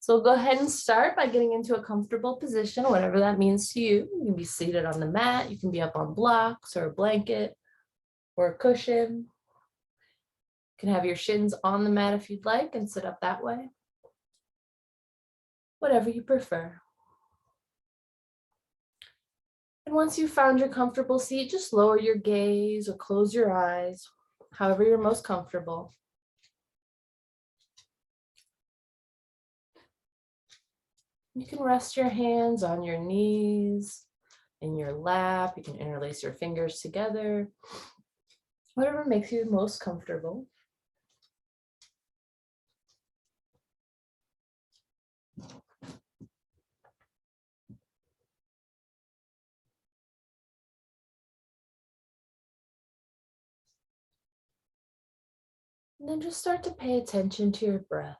So go ahead and start by getting into a comfortable position, whatever that means to you. You can be seated on the mat, you can be up on blocks or a blanket or a cushion. You can have your shins on the mat if you'd like and sit up that way. Whatever you prefer. And once you've found your comfortable seat, just lower your gaze or close your eyes, however you're most comfortable. You can rest your hands on your knees, in your lap. You can interlace your fingers together, whatever makes you most comfortable. And then just start to pay attention to your breath.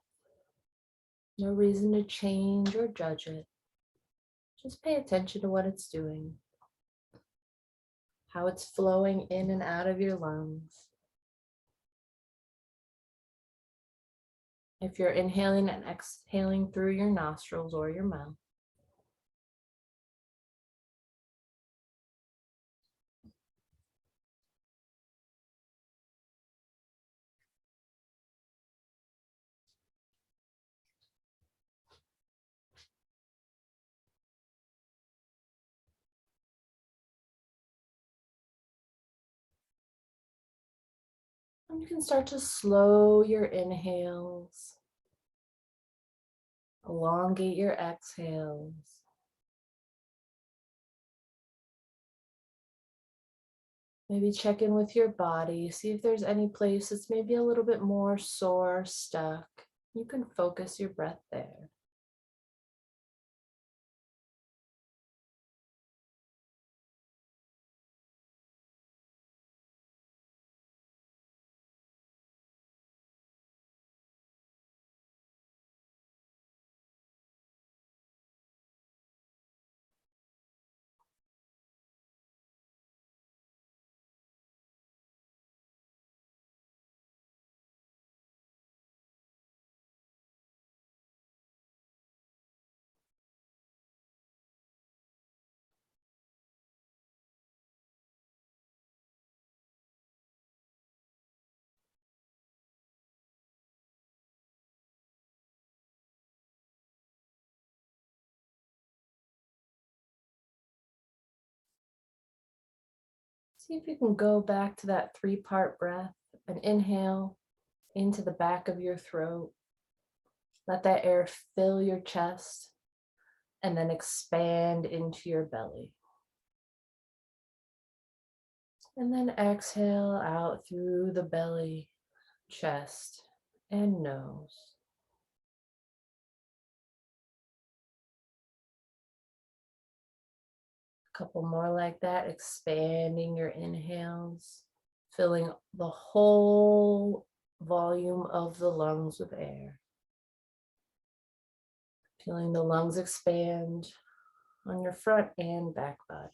No reason to change or judge it. Just pay attention to what it's doing, how it's flowing in and out of your lungs. If you're inhaling and exhaling through your nostrils or your mouth. And you can start to slow your inhales, elongate your exhales. Maybe check in with your body, see if there's any place that's maybe a little bit more sore, stuck. You can focus your breath there. See if you can go back to that 3-part breath. An inhale into the back of your throat. Let that air fill your chest and then expand into your belly. And then exhale out through the belly, chest, and nose. A couple more like that, expanding your inhales, filling the whole volume of the lungs with air. Feeling the lungs expand on your front and back body.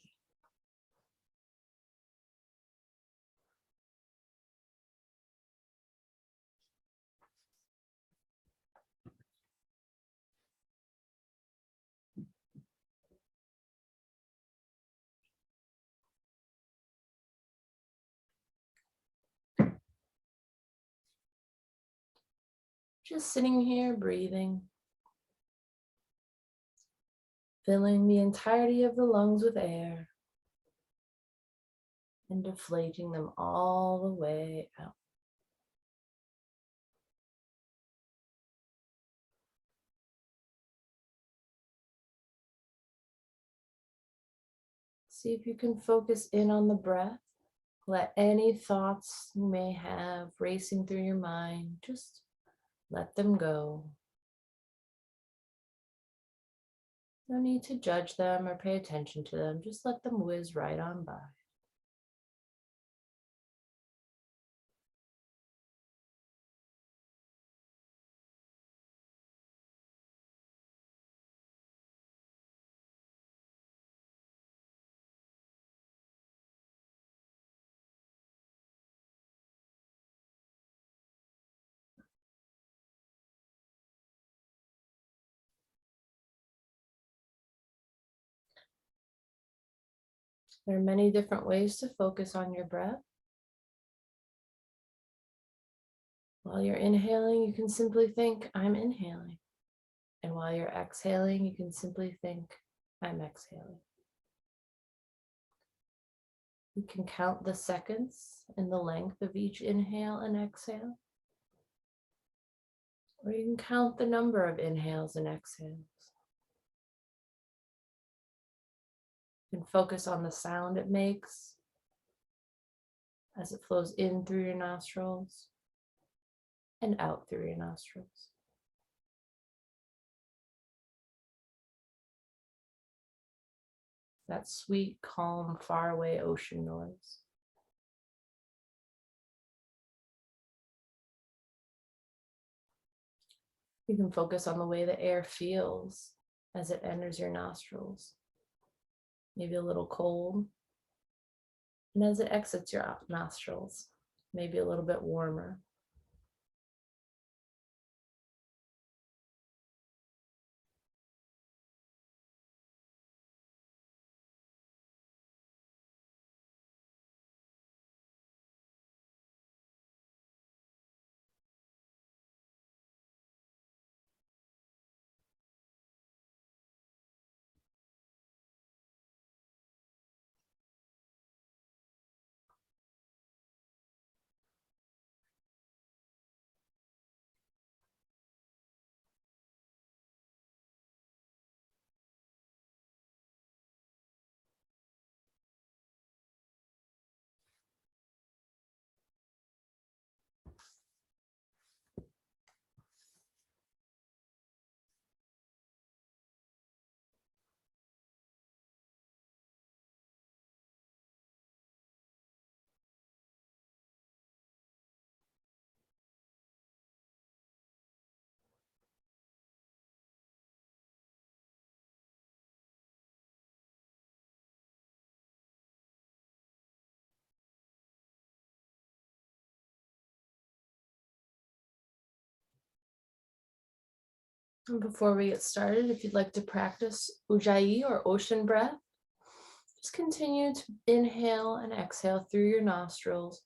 Just sitting here breathing, filling the entirety of the lungs with air and deflating them all the way out. See if you can focus in on the breath. Let any thoughts you may have racing through your mind, just let them go. No need to judge them or pay attention to them. Just let them whiz right on by. There are many different ways to focus on your breath. While you're inhaling, you can simply think, I'm inhaling. And while you're exhaling, you can simply think, I'm exhaling. You can count the seconds and the length of each inhale and exhale. Or you can count the number of inhales and exhales. You can focus on the sound it makes as it flows in through your nostrils and out through your nostrils. That sweet, calm, faraway ocean noise. You can focus on the way the air feels as it enters your nostrils. Maybe a little cold. And as it exits your nostrils, maybe a little bit warmer. And before we get started, if you'd like to practice Ujjayi or ocean breath, just continue to inhale and exhale through your nostrils.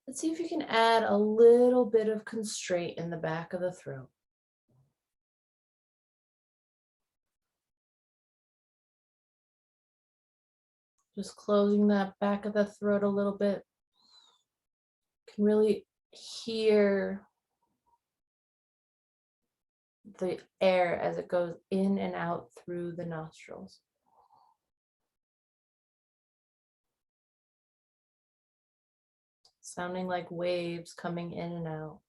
Let's see if you can add a little bit of constraint in the back of the throat. Just closing that back of the throat a little bit. You can really hear the air as it goes in and out through the nostrils. Sounding like waves coming in and out.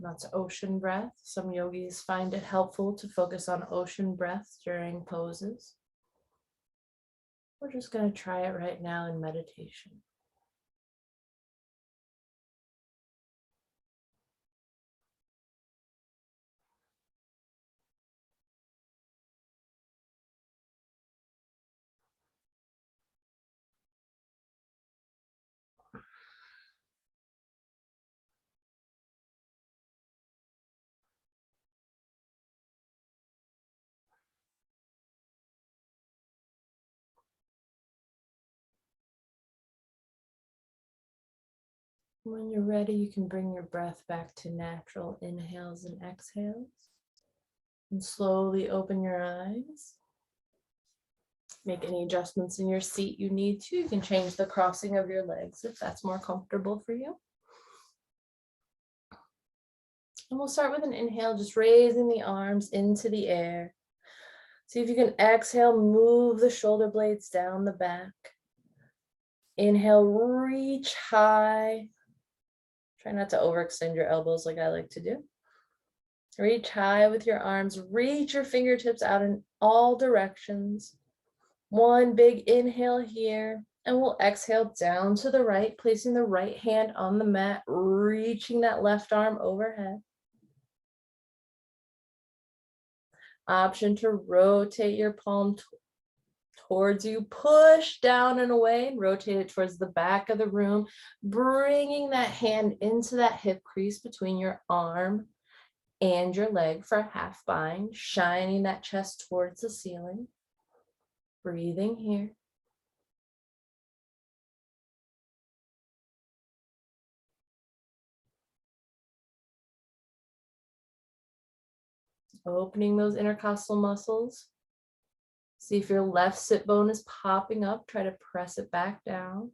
That's ocean breath. Some yogis find it helpful to focus on ocean breath during poses. We're just going to try it right now in meditation. When you're ready, you can bring your breath back to natural inhales and exhales. And slowly open your eyes. Make any adjustments in your seat you need to. You can change the crossing of your legs if that's more comfortable for you. And we'll start with an inhale, just raising the arms into the air. See if you can exhale, move the shoulder blades down the back. Inhale, reach high. Try not to overextend your elbows like I like to do. Reach high with your arms. Reach your fingertips out in all directions. One big inhale here. And we'll exhale down to the right, placing the right hand on the mat, reaching that left arm overhead. Option to rotate your palm towards you, push down and away and rotate it towards the back of the room, bringing that hand into that hip crease between your arm and your leg for a half bind, shining that chest towards the ceiling. Breathing here. Opening those intercostal muscles. See if your left sit bone is popping up. Try to press it back down.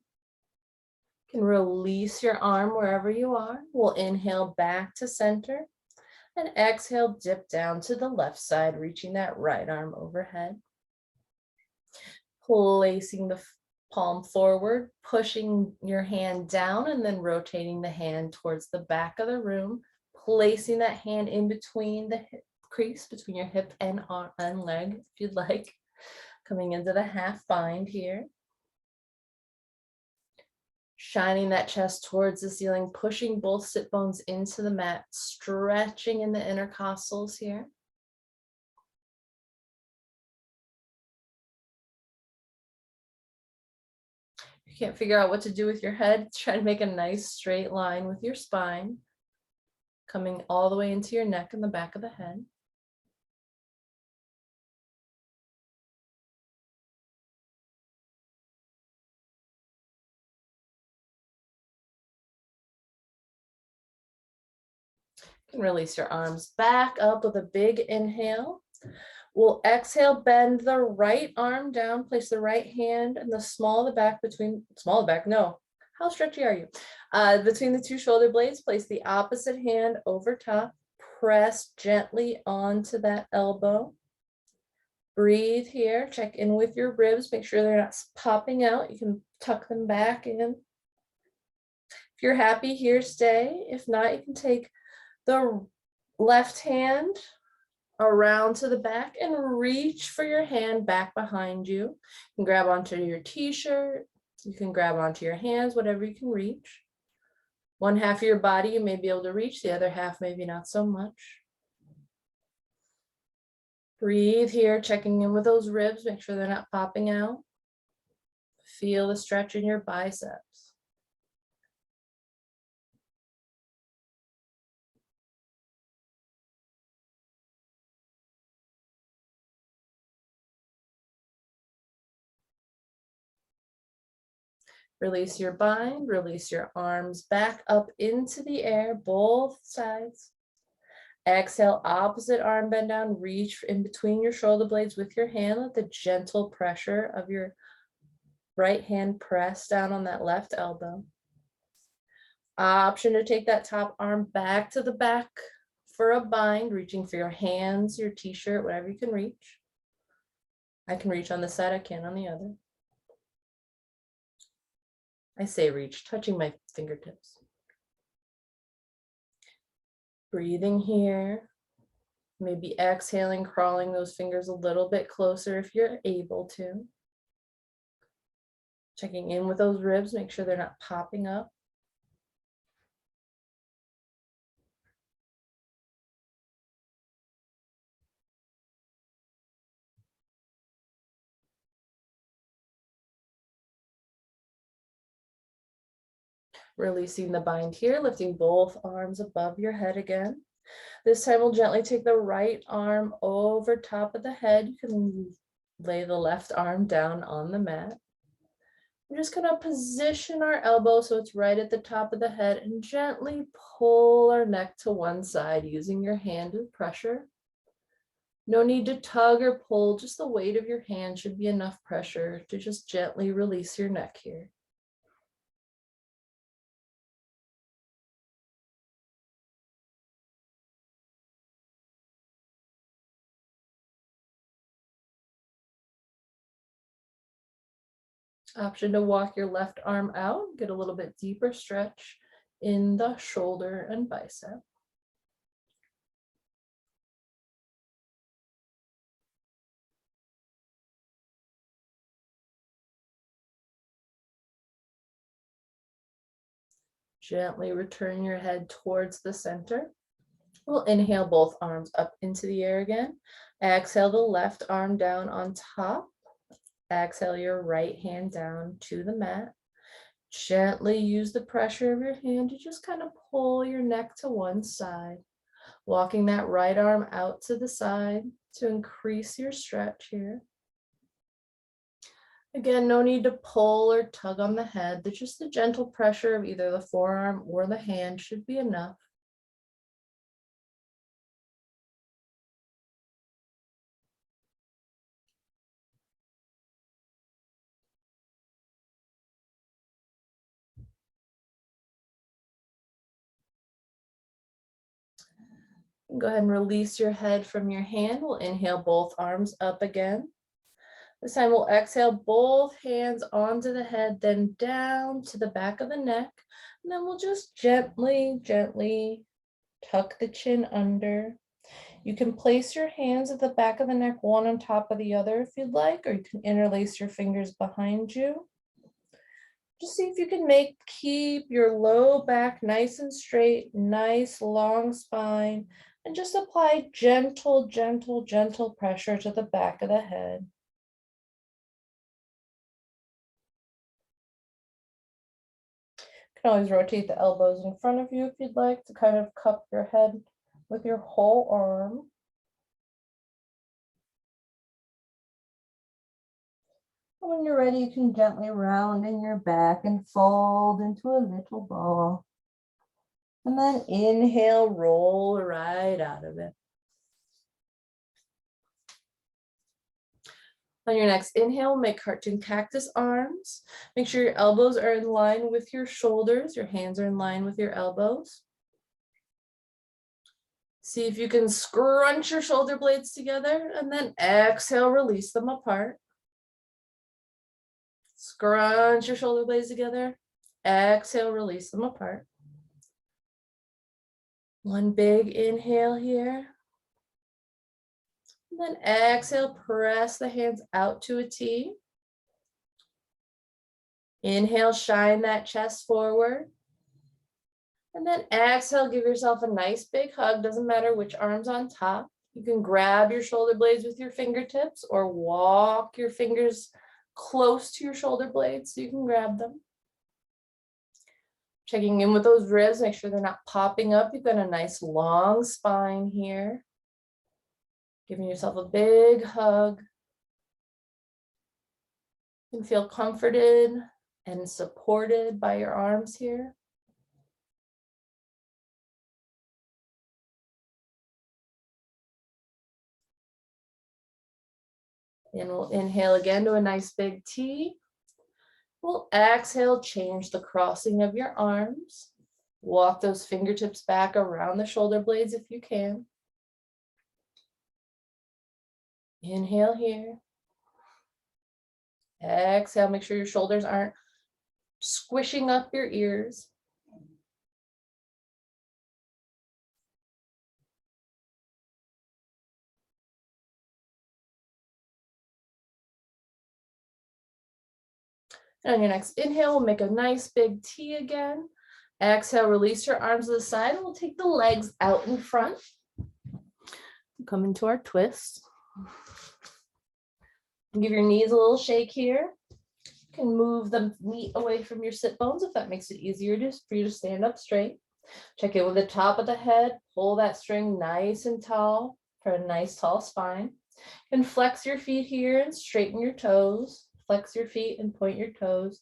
You can release your arm wherever you are. We'll inhale back to center and exhale, dip down to the left side, reaching that right arm overhead. Placing the palm forward, pushing your hand down and then rotating the hand towards the back of the room, placing that hand in between the hip crease between your hip and arm and leg, if you'd like. Coming into the half bind here. Shining that chest towards the ceiling, pushing both sit bones into the mat, stretching in the intercostals here. If you can't figure out what to do with your head, try to make a nice straight line with your spine, coming all the way into your neck and the back of the head. You can release your arms back up with a big inhale. We'll exhale, bend the right arm down, place the right hand and the small of the back between, small of the back, no. How stretchy are you? Between the two shoulder blades, place the opposite hand over top, press gently onto that elbow. Breathe here, check in with your ribs, make sure they're not popping out. You can tuck them back in. If you're happy here, stay. If not, you can take the left hand around to the back and reach for your hand back behind you. You can grab onto your t-shirt, you can grab onto your hands, whatever you can reach. One half of your body you may be able to reach, the other half maybe not so much. Breathe here, checking in with those ribs, make sure they're not popping out. Feel the stretch in your biceps. Release your bind, release your arms back up into the air, both sides. Exhale, opposite arm bend down, reach in between your shoulder blades with your hand. Let the gentle pressure of your right hand press down on that left elbow. Option to take that top arm back to the back for a bind, reaching for your hands, your t-shirt, whatever you can reach. I can reach on this side, I can on the other. I say reach, touching my fingertips. Breathing here. Maybe exhaling, crawling those fingers a little bit closer if you're able to. Checking in with those ribs, make sure they're not popping up. Releasing the bind here, lifting both arms above your head again. This time we'll gently take the right arm over top of the head. You can lay the left arm down on the mat. We're just going to position our elbow so it's right at the top of the head and gently pull our neck to one side using your hand with pressure. No need to tug or pull, just the weight of your hand should be enough pressure to just gently release your neck here. Option to walk your left arm out, get a little bit deeper stretch in the shoulder and bicep. Gently return your head towards the center. We'll inhale both arms up into the air again. Exhale the left arm down on top. Exhale your right hand down to the mat. Gently use the pressure of your hand to just kind of pull your neck to one side, walking that right arm out to the side to increase your stretch here. Again, no need to pull or tug on the head. Just the gentle pressure of either the forearm or the hand should be enough. Go ahead and release your head from your hand. We'll inhale both arms up again. This time we'll exhale both hands onto the head, then down to the back of the neck. And then we'll just gently, gently tuck the chin under. You can place your hands at the back of the neck, one on top of the other if you'd like, or you can interlace your fingers behind you. Just see if you can keep your low back nice and straight, nice long spine, and just apply gentle, gentle, gentle pressure to the back of the head. You can always rotate the elbows in front of you if you'd like to kind of cup your head with your whole arm. When you're ready, you can gently round in your back and fold into a little ball. And then inhale, roll right out of it. On your next inhale, make cartoon cactus arms. Make sure your elbows are in line with your shoulders. Your hands are in line with your elbows. See if you can scrunch your shoulder blades together and then exhale, release them apart. Scrunch your shoulder blades together. Exhale, release them apart. One big inhale here. And then exhale, press the hands out to a T. Inhale, shine that chest forward. And then exhale, give yourself a nice big hug. Doesn't matter which arm's on top. You can grab your shoulder blades with your fingertips or walk your fingers close to your shoulder blades so you can grab them. Checking in with those ribs, make sure they're not popping up. You've got a nice long spine here. Giving yourself a big hug. You can feel comforted and supported by your arms here. And we'll inhale again to a nice big T. We'll exhale, change the crossing of your arms. Walk those fingertips back around the shoulder blades if you can. Inhale here. Exhale, make sure your shoulders aren't squishing up your ears. And on your next inhale, we'll make a nice big T again. Exhale, release your arms to the side, and we'll take the legs out in front. Come into our twist. Give your knees a little shake here. You can move the meat away from your sit bones if that makes it easier for you to stand up straight. Check in with the top of the head. Pull that string nice and tall for a nice tall spine. And flex your feet here and straighten your toes. Flex your feet and point your toes.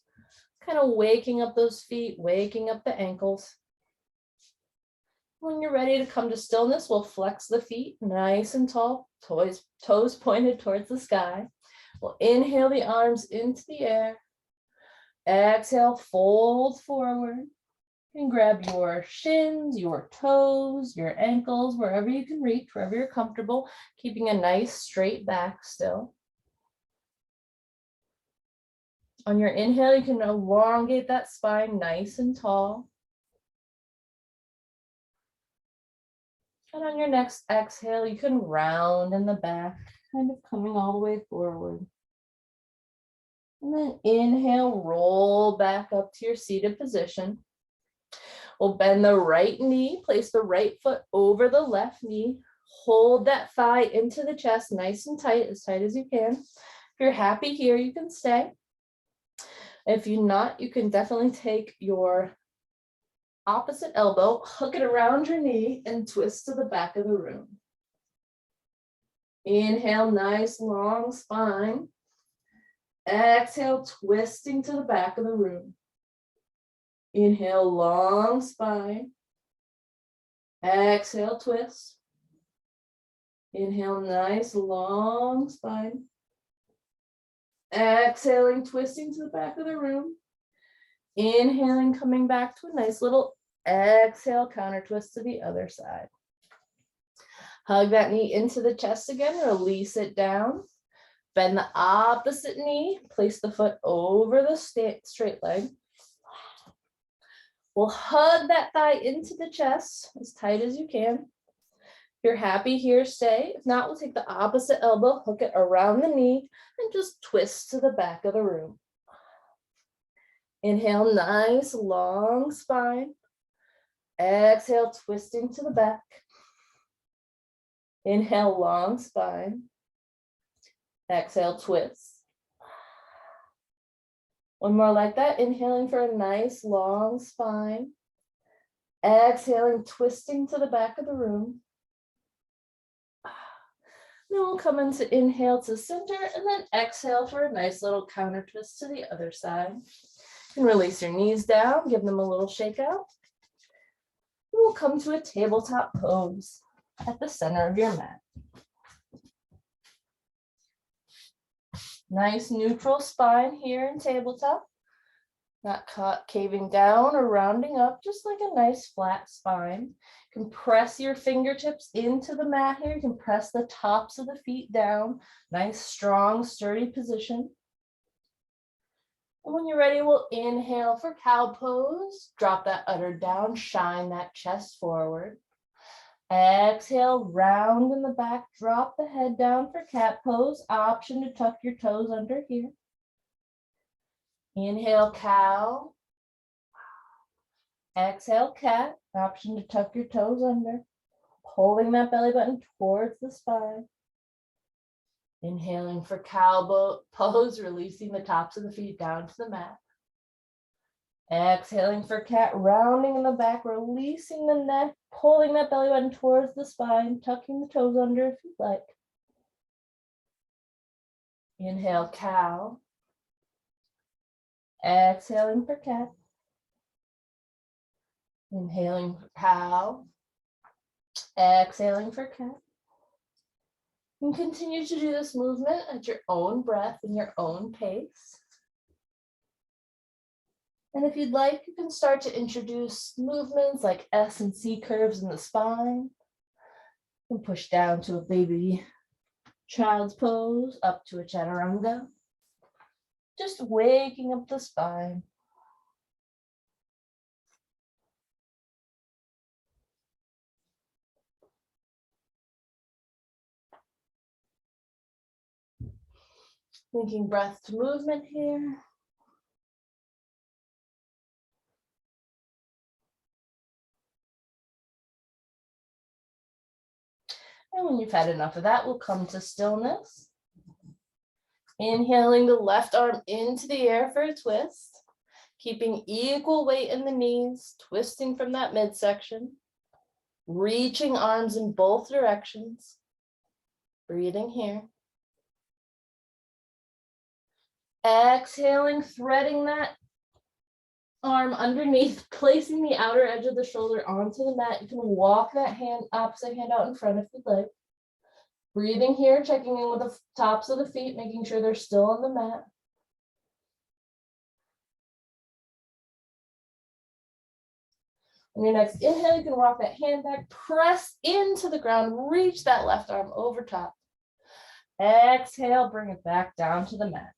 Kind of waking up those feet, waking up the ankles. When you're ready to come to stillness, we'll flex the feet nice and tall, toes pointed towards the sky. We'll inhale the arms into the air. Exhale, fold forward. And grab your shins, your toes, your ankles, wherever you can reach, wherever you're comfortable, keeping a nice straight back still. On your inhale, you can elongate that spine nice and tall. And on your next exhale, you can round in the back, kind of coming all the way forward. And then inhale, roll back up to your seated position. We'll bend the right knee, place the right foot over the left knee. Hold that thigh into the chest nice and tight as you can. you're happy here, you can stay. If you're not, you can definitely take your opposite elbow, hook it around your knee, and twist to the back of the room. Inhale, nice long spine. Exhale, twisting to the back of the room. Inhale, long spine. Exhale, twist. Inhale, nice long spine. Exhaling, twisting to the back of the room. Inhaling, coming back to a nice little exhale, counter twist to the other side. Hug that knee into the chest again, release it down. Bend the opposite knee, place the foot over the straight leg. We'll hug that thigh into the chest as tight as you can. If you're happy here, stay. If not, we'll take the opposite elbow, hook it around the knee, and just twist to the back of the room. Inhale, nice long spine. Exhale, twisting to the back. Inhale, long spine. Exhale, twist. One more like that. Inhaling for a nice long spine. Exhaling, twisting to the back of the room. Then we'll come into inhale to center and then exhale for a nice little counter twist to the other side. You can release your knees down, give them a little shake out. We'll come to a tabletop pose at the center of your mat. Nice neutral spine here in tabletop. Not caving down or rounding up, just like a nice flat spine. You can press your fingertips into the mat here. You can press the tops of the feet down. Nice, strong, sturdy position. And when you're ready, we'll inhale for cow pose. Drop that udder down, shine that chest forward. Exhale, round in the back, drop the head down for cat pose. Option to tuck your toes under here. Inhale, cow. Exhale, cat. Option to tuck your toes under. Pulling that belly button towards the spine. Inhaling for cow pose, releasing the tops of the feet down to the mat. Exhaling for cat, rounding in the back, releasing the neck, pulling that belly button towards the spine, tucking the toes under if you'd like. Inhale, cow. Exhaling for cat. Inhaling for cow. Exhaling for cat. And continue to do this movement at your own breath and your own pace. And if you'd like, you can start to introduce movements like S and C curves in the spine. You can push down to a baby child's pose, up to a chaturanga. Just waking up the spine. Linking breath to movement here. And when you've had enough of that, we'll come to stillness. Inhaling the left arm into the air for a twist. Keeping equal weight in the knees, twisting from that midsection. Reaching arms in both directions. Breathing here. Exhaling, threading that arm underneath, placing the outer edge of the shoulder onto the mat. You can walk that opposite hand out in front if you'd like. Breathing here, checking in with the tops of the feet, making sure they're still on the mat. On your next inhale, you can walk that hand back, press into the ground, reach that left arm over top. Exhale, bring it back down to the mat.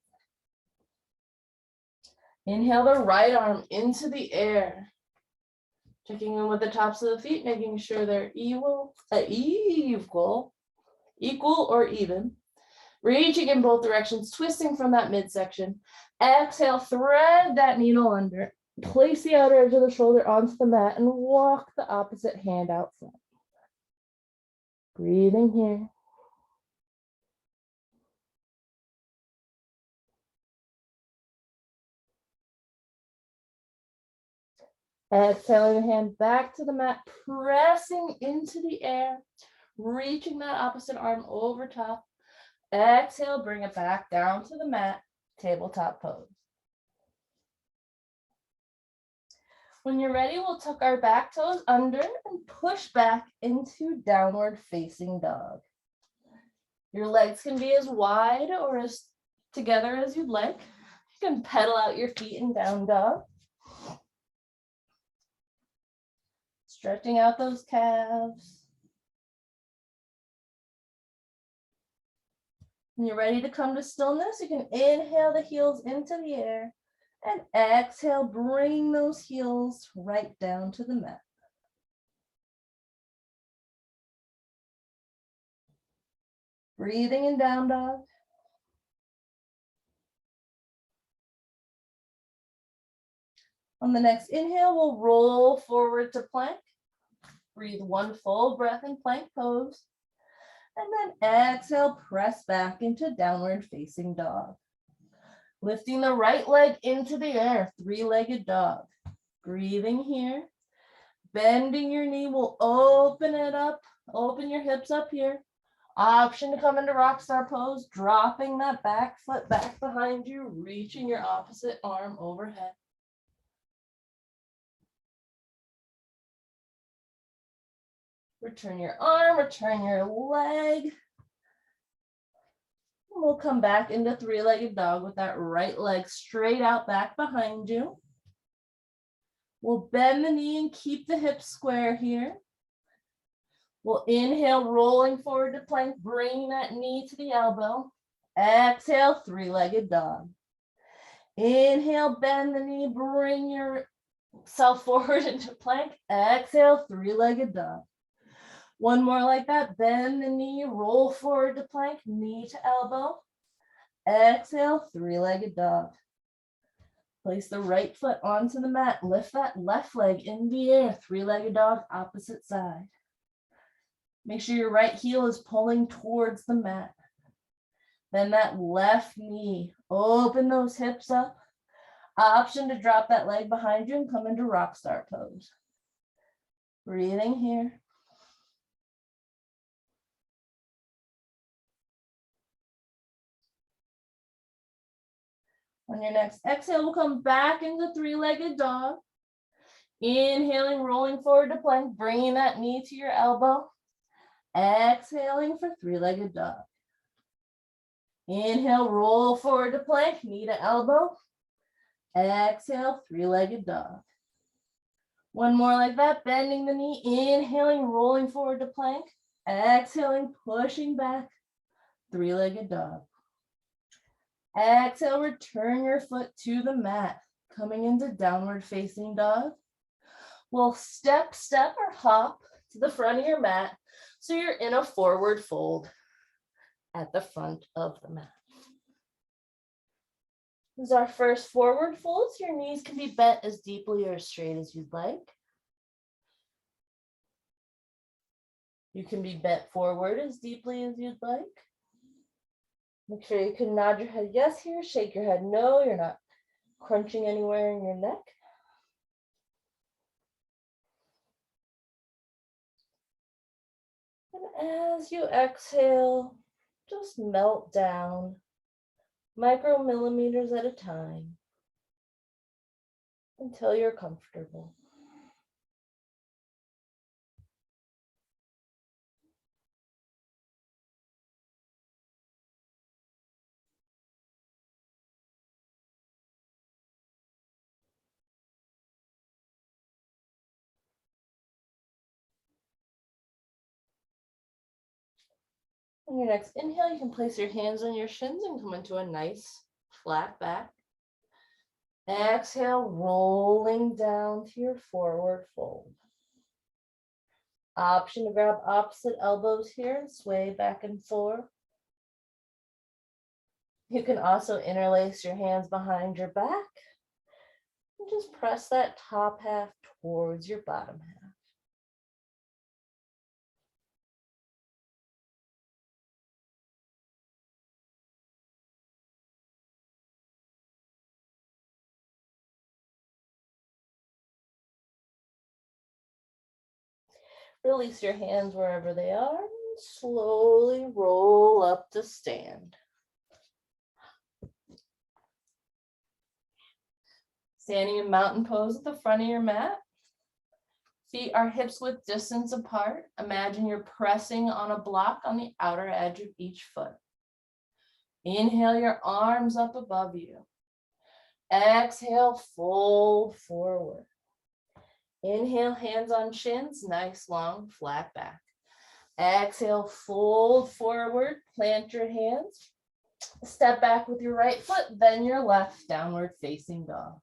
Inhale the right arm into the air. Checking in with the tops of the feet, making sure they're equal or even. Reaching in both directions, twisting from that midsection. Exhale, thread that needle under. Place the outer edge of the shoulder onto the mat and walk the opposite hand out front. Breathing here. Exhaling the hand back to the mat, pressing into the air, reaching that opposite arm over top. Exhale, bring it back down to the mat, tabletop pose. When you're ready, we'll tuck our back toes under and push back into downward facing dog. Your legs can be as wide or as together as you'd like. You can pedal out your feet in down dog. Stretching out those calves. When you're ready to come to stillness, you can inhale the heels into the air and exhale, bring those heels right down to the mat. Breathing in down dog. On the next inhale, we'll roll forward to plank. Breathe one full breath in plank pose. And then exhale, press back into downward facing dog. Lifting the right leg into the air, three-legged dog. Breathing here. Bending your knee, will open it up. Open your hips up here. Option to come into rock star pose, dropping that back foot back behind you, reaching your opposite arm overhead. Return your arm, return your leg. We'll come back into three-legged dog with that right leg straight out back behind you. We'll bend the knee and keep the hips square here. We'll inhale, rolling forward to plank, bring that knee to the elbow. Exhale, three-legged dog. Inhale, bend the knee, bring yourself forward into plank. Exhale, three-legged dog. One more like that, bend the knee, roll forward to plank, knee to elbow. Exhale, three-legged dog. Place the right foot onto the mat, lift that left leg in the air, three-legged dog, opposite side. Make sure your right heel is pulling towards the mat. Then that left knee, open those hips up. Option to drop that leg behind you and come into rock star pose. Breathing here. On your next exhale, we'll come back into three-legged dog. Inhaling, rolling forward to plank, bringing that knee to your elbow. Exhaling for three-legged dog. Inhale, roll forward to plank, knee to elbow. Exhale, three-legged dog. One more like that, bending the knee, inhaling, rolling forward to plank. Exhaling, pushing back, three-legged dog. Exhale, return your foot to the mat, coming into downward facing dog. We'll step or hop to the front of your mat so you're in a forward fold at the front of the mat. This is our first forward fold, so your knees can be bent as deeply or as straight as you'd like. You can be bent forward as deeply as you'd like. Make sure you can nod your head yes here, shake your head no, you're not crunching anywhere in your neck. And as you exhale, just melt down, micromillimeters at a time, until you're comfortable. On your next inhale, you can place your hands on your shins and come into a nice flat back. Exhale, rolling down to your forward fold. Option to grab opposite elbows here and sway back and forth. You can also interlace your hands behind your back and just press that top half towards your bottom half. Release your hands wherever they are. And slowly roll up to stand. Standing in mountain pose at the front of your mat. Feet are hips width distance apart. Imagine you're pressing on a block on the outer edge of each foot. Inhale your arms up above you. Exhale, fold forward. Inhale, hands on shins, nice long flat back. Exhale, fold forward, plant your hands. Step back with your right foot, then your left, downward facing dog.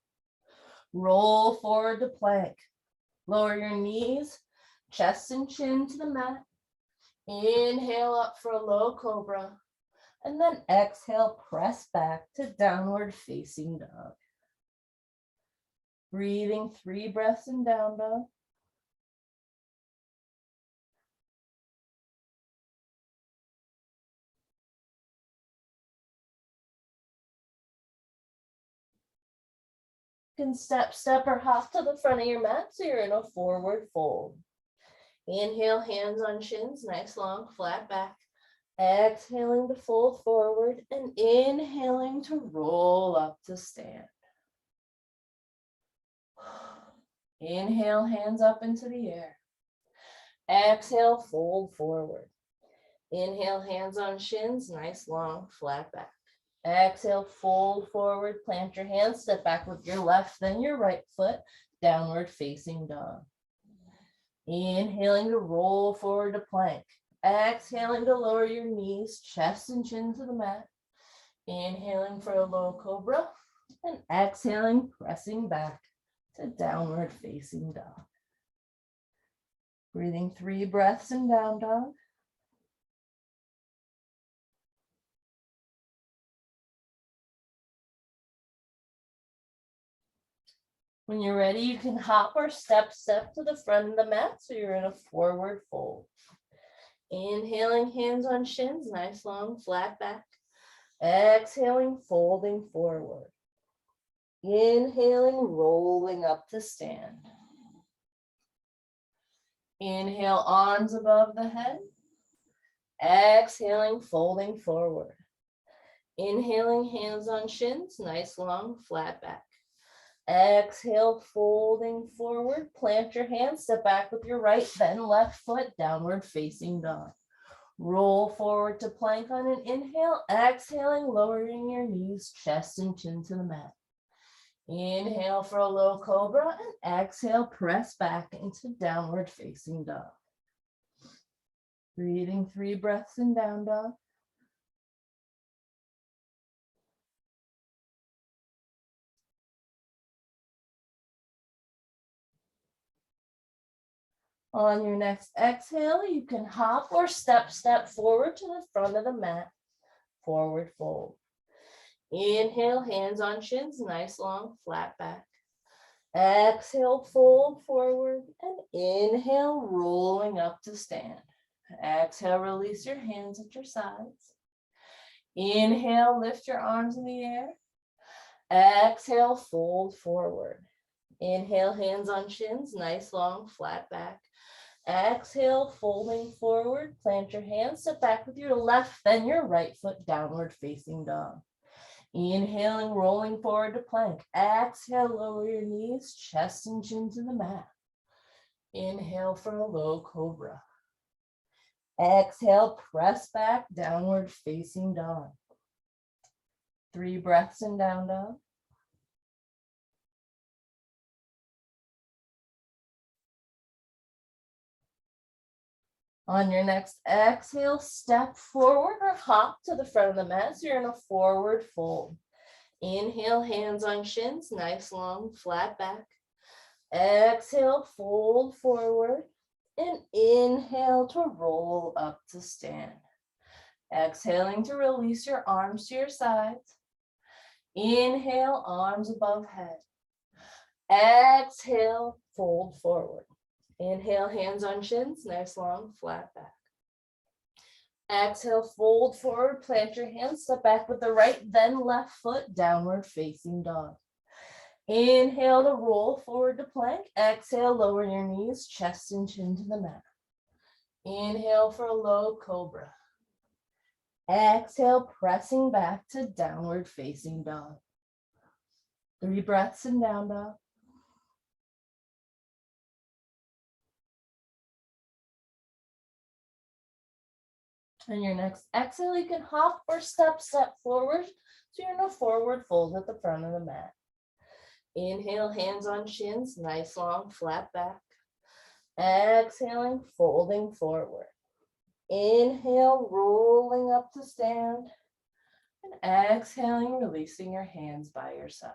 Roll forward to plank. Lower your knees, chest and chin to the mat. Inhale up for a low cobra. And then exhale, press back to downward facing dog. Breathing 3 breaths in down dog. You can step or hop to the front of your mat so you're in a forward fold. Inhale, hands on shins, nice long flat back. Exhaling to fold forward and inhaling to roll up to stand. Inhale, hands up into the air. Exhale, fold forward. Inhale, hands on shins, nice long flat back. Exhale, fold forward, plant your hands, step back with your left, then your right foot, downward facing dog. Inhaling to roll forward to plank. Exhaling to lower your knees, chest and chin to the mat. Inhaling for a low cobra and exhaling, pressing back to downward facing dog. Breathing 3 breaths in down dog. When you're ready, you can hop or step to the front of the mat so you're in a forward fold. Inhaling, hands on shins, nice long flat back. Exhaling, folding forward. Inhaling, rolling up to stand. Inhale, arms above the head. Exhaling, folding forward. Inhaling, hands on shins, nice long flat back. Exhale, folding forward, plant your hands, step back with your right, then left foot, downward facing dog. Roll forward to plank on an inhale, exhaling, lowering your knees, chest and chin to the mat. Inhale for a low cobra and exhale, press back into downward facing dog. Breathing 3 breaths in down dog. On your next exhale, you can hop or step forward to the front of the mat, forward fold. Inhale, hands on shins, nice long flat back. Exhale, fold forward and inhale, rolling up to stand. Exhale, release your hands at your sides. Inhale, lift your arms in the air. Exhale, fold forward. Inhale, hands on shins, nice long flat back. Exhale, folding forward, plant your hands, step back with your left, then your right foot, downward facing dog. Inhaling, rolling forward to plank. Exhale, lower your knees, chest and chin to the mat. Inhale for a low cobra. Exhale, press back, downward facing dog. 3 breaths in down dog. On your next exhale, step forward or hop to the front of the mat so you're in a forward fold. Inhale, hands on shins, nice long flat back. Exhale, fold forward and inhale to roll up to stand. Exhaling to release your arms to your sides. Inhale, arms above head. Exhale, fold forward. Inhale, hands on shins, nice long flat back. Exhale, fold forward, plant your hands, step back with the right, then left foot, downward facing dog. Inhale to roll forward to plank. Exhale, lower your knees, chest and chin to the mat. Inhale for a low cobra. Exhale, pressing back to downward facing dog. 3 breaths in down dog. And your next exhale, you can hop or step forward. So you're in a forward fold at the front of the mat. Inhale, hands on shins, nice long flat back. Exhaling, folding forward. Inhale, rolling up to stand. And exhaling, releasing your hands by your sides.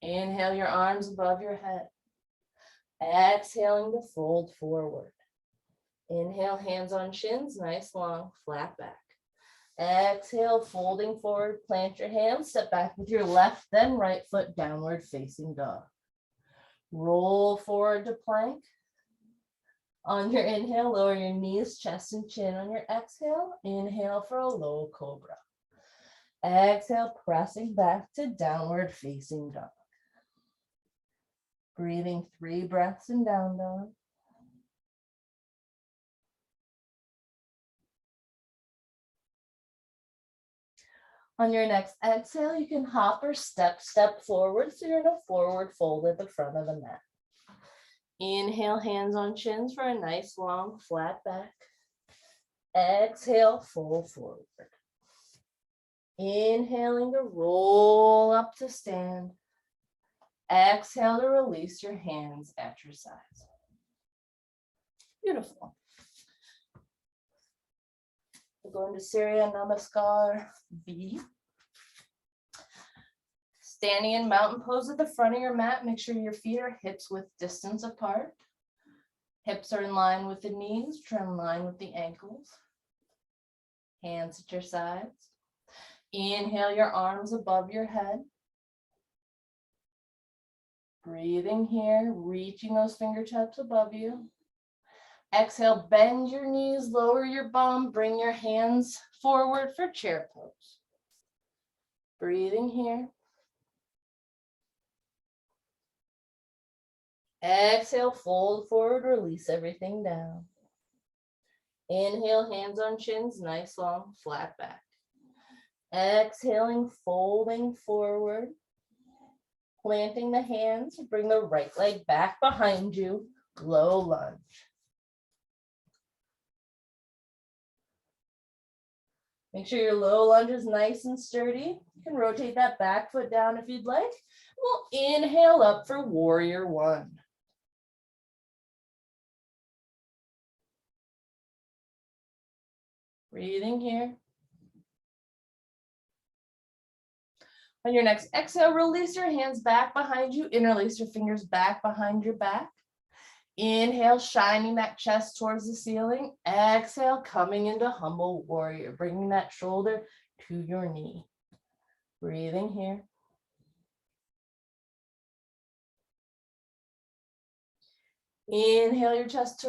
Inhale your arms above your head. Exhaling to fold forward. Inhale, hands on shins, nice long flat back. Exhale, folding forward, plant your hands, step back with your left, then right foot downward facing dog. Roll forward to plank. On your inhale, lower your knees, chest and chin. On your exhale, inhale for a low cobra. Exhale, pressing back to downward facing dog. Breathing 3 breaths in down dog. On your next exhale, you can hop or step forward. So you're in a forward fold at the front of the mat. Inhale, hands on shins for a nice long flat back. Exhale, fold forward. Inhaling to roll up to stand. Exhale to release your hands at your sides. Beautiful. We're going to Surya Namaskar B. Standing in mountain pose at the front of your mat, make sure your feet are hips width distance apart. Hips are in line with the knees, trim in line with the ankles. Hands at your sides. Inhale your arms above your head. Breathing here, reaching those fingertips above you. Exhale, bend your knees, lower your bum, bring your hands forward for chair pose. Breathing here. Exhale, fold forward, release everything down. Inhale, hands on shins, nice long flat back. Exhaling, folding forward. Planting the hands, bring the right leg back behind you, low lunge. Make sure your low lunge is nice and sturdy. You can rotate that back foot down if you'd like. We'll inhale up for warrior one. Breathing here. On your next exhale, release your hands back behind you, interlace your fingers back behind your back. Inhale, shining that chest towards the ceiling. Exhale, coming into humble warrior, bringing that shoulder to your knee. Breathing here. Inhale your chest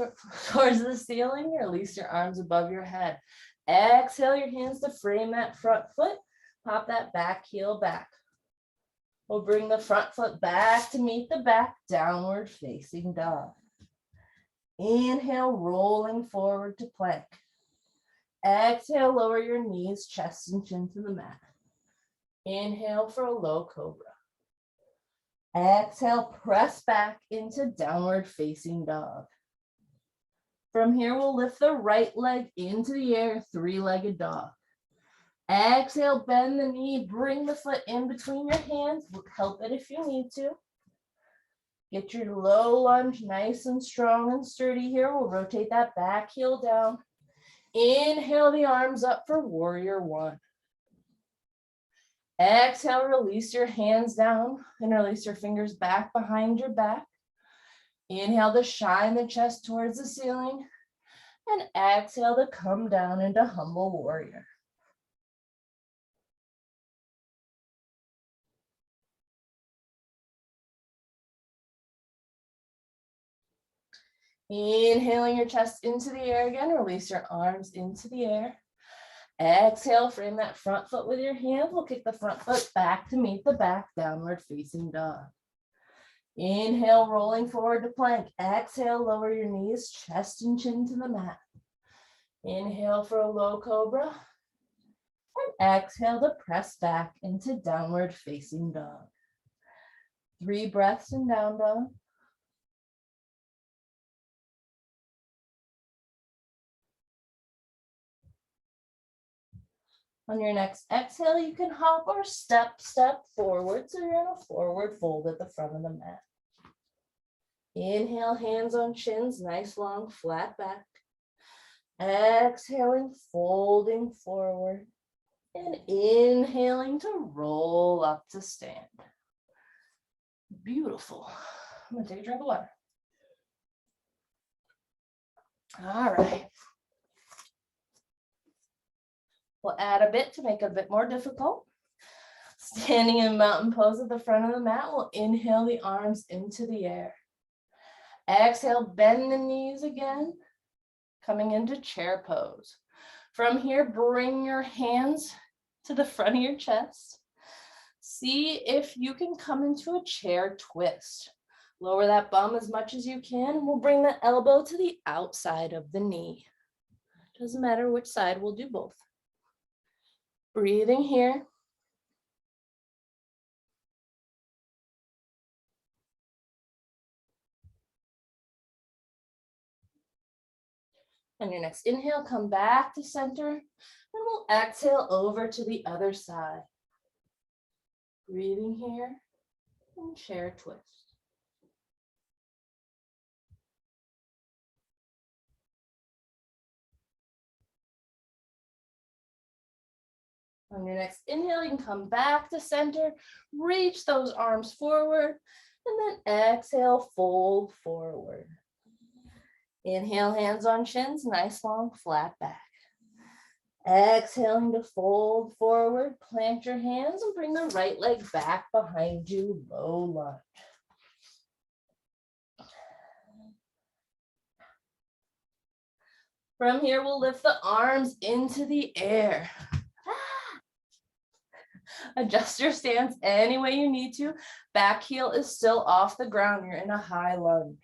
towards the ceiling, release your arms above your head. Exhale your hands to frame that front foot, pop that back heel back. We'll bring the front foot back to meet the back, downward facing dog. Inhale, rolling forward to plank. Exhale, lower your knees, chest and chin to the mat. Inhale for a low cobra. Exhale, press back into downward facing dog. From here, we'll lift the right leg into the air, 3-legged dog. Exhale, bend the knee, bring the foot in between your hands. Help it if you need to. Get your low lunge nice and strong and sturdy here. We'll rotate that back heel down. Inhale the arms up for warrior one. Exhale, release your hands down and release your fingers back behind your back. Inhale to shine the chest towards the ceiling. And exhale to come down into humble warrior. Inhaling your chest into the air again, release your arms into the air. Exhale, frame that front foot with your hands. We'll kick the front foot back to meet the back, downward facing dog. Inhale, rolling forward to plank. Exhale, lower your knees, chest and chin to the mat. Inhale for a low cobra. And exhale to press back into downward facing dog. 3 breaths in down dog. On your next exhale, you can hop or step forward. So you're in a forward fold at the front of the mat. Inhale, hands on chins, nice long flat back. Exhaling, folding forward. And inhaling to roll up to stand. Beautiful. I'm gonna take a drink of water. All right. We'll add a bit to make it a bit more difficult. Standing in mountain pose at the front of the mat, we'll inhale the arms into the air. Exhale, bend the knees again, coming into chair pose. From here, bring your hands to the front of your chest. See if you can come into a chair twist. Lower that bum as much as you can, and we'll bring the elbow to the outside of the knee. Doesn't matter which side, we'll do both. Breathing here. On your next inhale, come back to center, and we'll exhale over to the other side. Breathing here, and chair twist. On your next inhale, you can come back to center, reach those arms forward, and then exhale, fold forward. Inhale, hands on chins, nice long flat back. Exhaling to fold forward, plant your hands and bring the right leg back behind you, low lunge. From here, we'll lift the arms into the air. Adjust your stance any way you need to. Back heel is still off the ground. You're in a high lunge.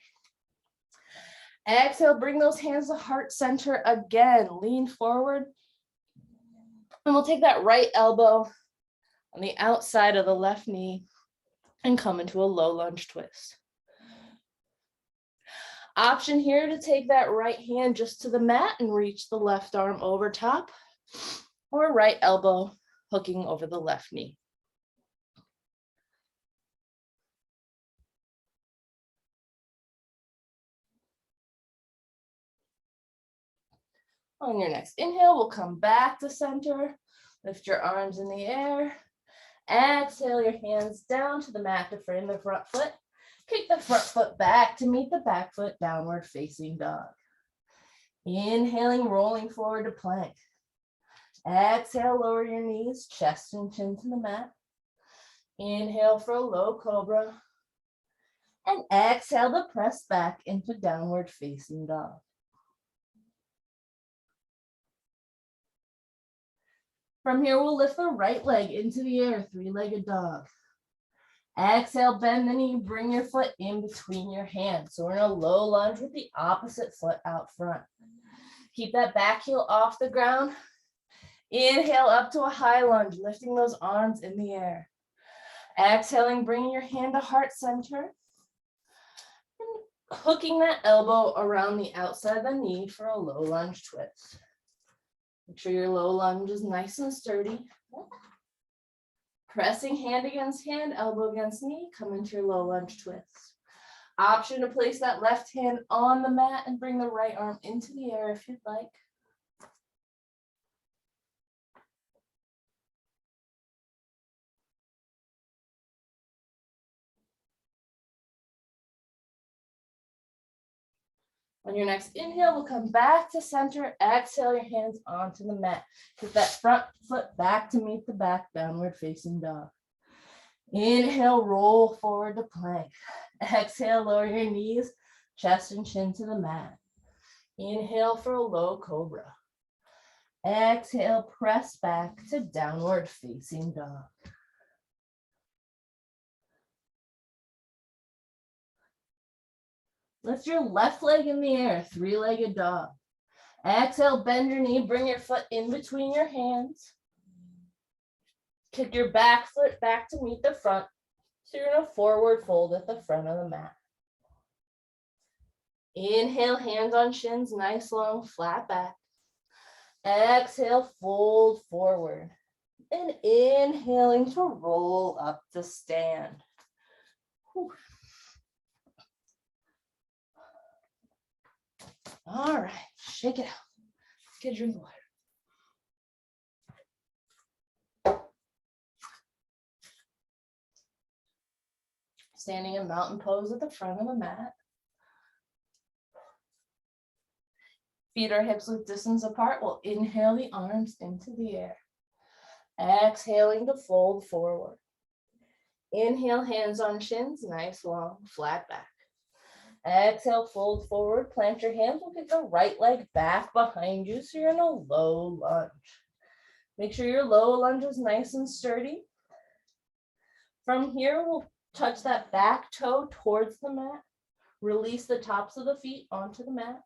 Exhale, bring those hands to heart center again. Lean forward. And we'll take that right elbow on the outside of the left knee and come into a low lunge twist. Option here to take that right hand just to the mat and reach the left arm over top, or right elbow hooking over the left knee. On your next inhale, we'll come back to center. Lift your arms in the air. Exhale your hands down to the mat to frame the front foot. Kick the front foot back to meet the back foot, downward facing dog. Inhaling, rolling forward to plank. Exhale, lower your knees, chest and chin to the mat. Inhale for a low cobra. And exhale to press back into downward facing dog. From here, we'll lift the right leg into the air, three-legged dog. Exhale, bend the knee, bring your foot in between your hands. So we're in a low lunge with the opposite foot out front. Keep that back heel off the ground. Inhale up to a high lunge, lifting those arms in the air. Exhaling, bringing your hand to heart center. And hooking that elbow around the outside of the knee for a low lunge twist. Make sure your low lunge is nice and sturdy. Pressing hand against hand, elbow against knee, come into your low lunge twist. Option to place that left hand on the mat and bring the right arm into the air if you'd like. On your next inhale, we'll come back to center. Exhale your hands onto the mat. Get that front foot back to meet the back, downward facing dog. Inhale, roll forward to plank. Exhale, lower your knees, chest and chin to the mat. Inhale for a low cobra. Exhale, press back to downward facing dog. lift your left leg in the air, three-legged dog. Exhale, bend your knee, bring your foot in between your hands. Kick your back foot back to meet the front. So you're in a forward fold at the front of the mat. Inhale, hands on shins, nice long flat back. Exhale, fold forward. And inhaling to roll up to stand. Whew. All right, shake it out. Get a drink of water. Standing in mountain pose at the front of the mat. Feet are hips width distance apart. We'll inhale the arms into the air. Exhaling to fold forward. Inhale, hands on shins, nice long flat back. Exhale, fold forward, plant your hands. We'll kick the right leg back behind you so you're in a low lunge. Make sure your low lunge is nice and sturdy. From here, we'll touch that back toe towards the mat. Release the tops of the feet onto the mat.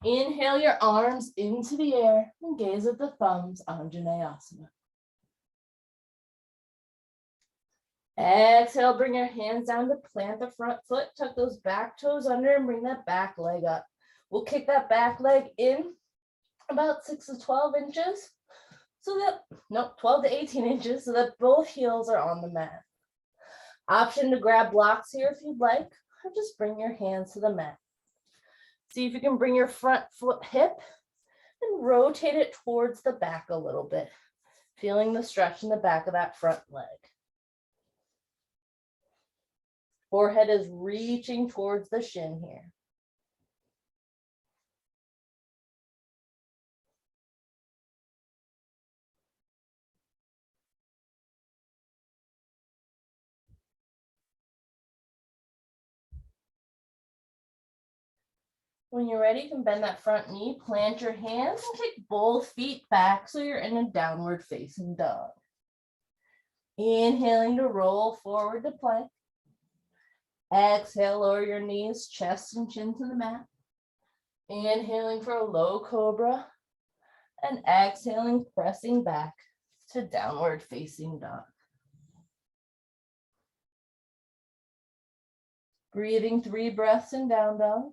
Inhale your arms into the air and gaze at the thumbs, Anjaneyasana. Exhale, bring your hands down to plant the front foot, tuck those back toes under and bring that back leg up. We'll kick that back leg in about 6 to 12 inches, 12 to 18 inches so that both heels are on the mat. Option to grab blocks here if you'd like, or just bring your hands to the mat. See if you can bring your front foot hip and rotate it towards the back a little bit, feeling the stretch in the back of that front leg. Forehead is reaching towards the shin here. When you're ready, you can bend that front knee, plant your hands, and kick both feet back so you're in a downward facing dog. Inhaling to roll forward to plank. Exhale, lower your knees, chest and chin to the mat. Inhaling for a low cobra. And exhaling, pressing back to downward facing dog. Breathing 3 breaths in down dog.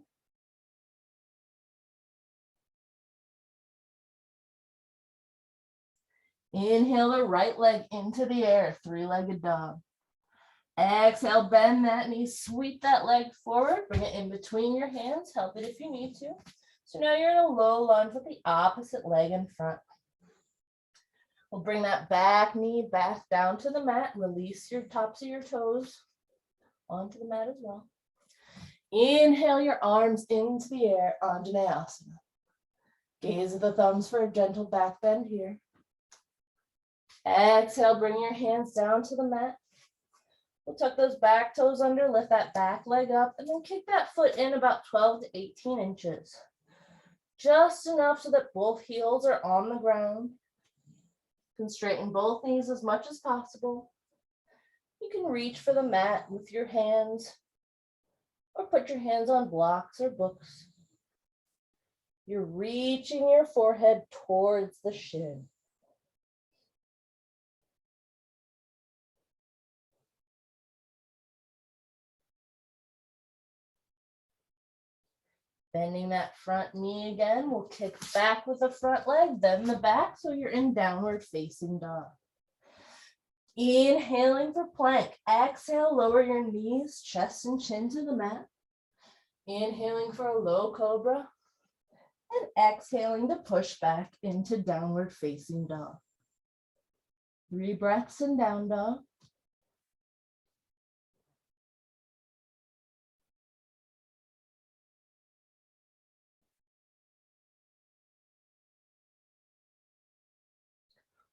Inhale the right leg into the air, 3-legged dog. Exhale, bend that knee, sweep that leg forward, bring it in between your hands, help it if you need to. So now you're in a low lunge with the opposite leg in front. We'll bring that back knee back down to the mat, release your tops of your toes onto the mat as well. Inhale your arms into the air, Anjaneyasana. Gaze at the thumbs for a gentle back bend here. Exhale, bring your hands down to the mat. We'll tuck those back toes under, lift that back leg up, and then kick that foot in about 12 to 18 inches. Just enough so that both heels are on the ground. You can straighten both knees as much as possible. You can reach for the mat with your hands, or put your hands on blocks or books. You're reaching your forehead towards the shin. Bending that front knee again, we'll kick back with the front leg, then the back, so you're in downward facing dog. Inhaling for plank. Exhale, lower your knees, chest and chin to the mat. Inhaling for a low cobra. And exhaling to push back into downward facing dog. 3 breaths in down dog.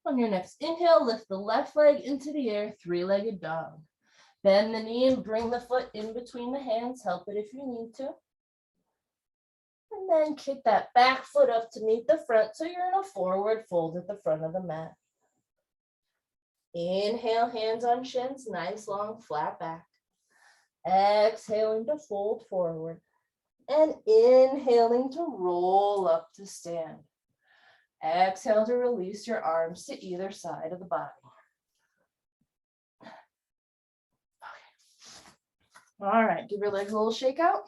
On your next inhale, lift the left leg into the air, 3-legged dog. Bend the knee and bring the foot in between the hands. Help it if you need to. And then kick that back foot up to meet the front so you're in a forward fold at the front of the mat. Inhale, hands on shins, nice long flat back. Exhaling to fold forward. And inhaling to roll up to stand. Exhale to release your arms to either side of the body. All right, give your legs a little shake out.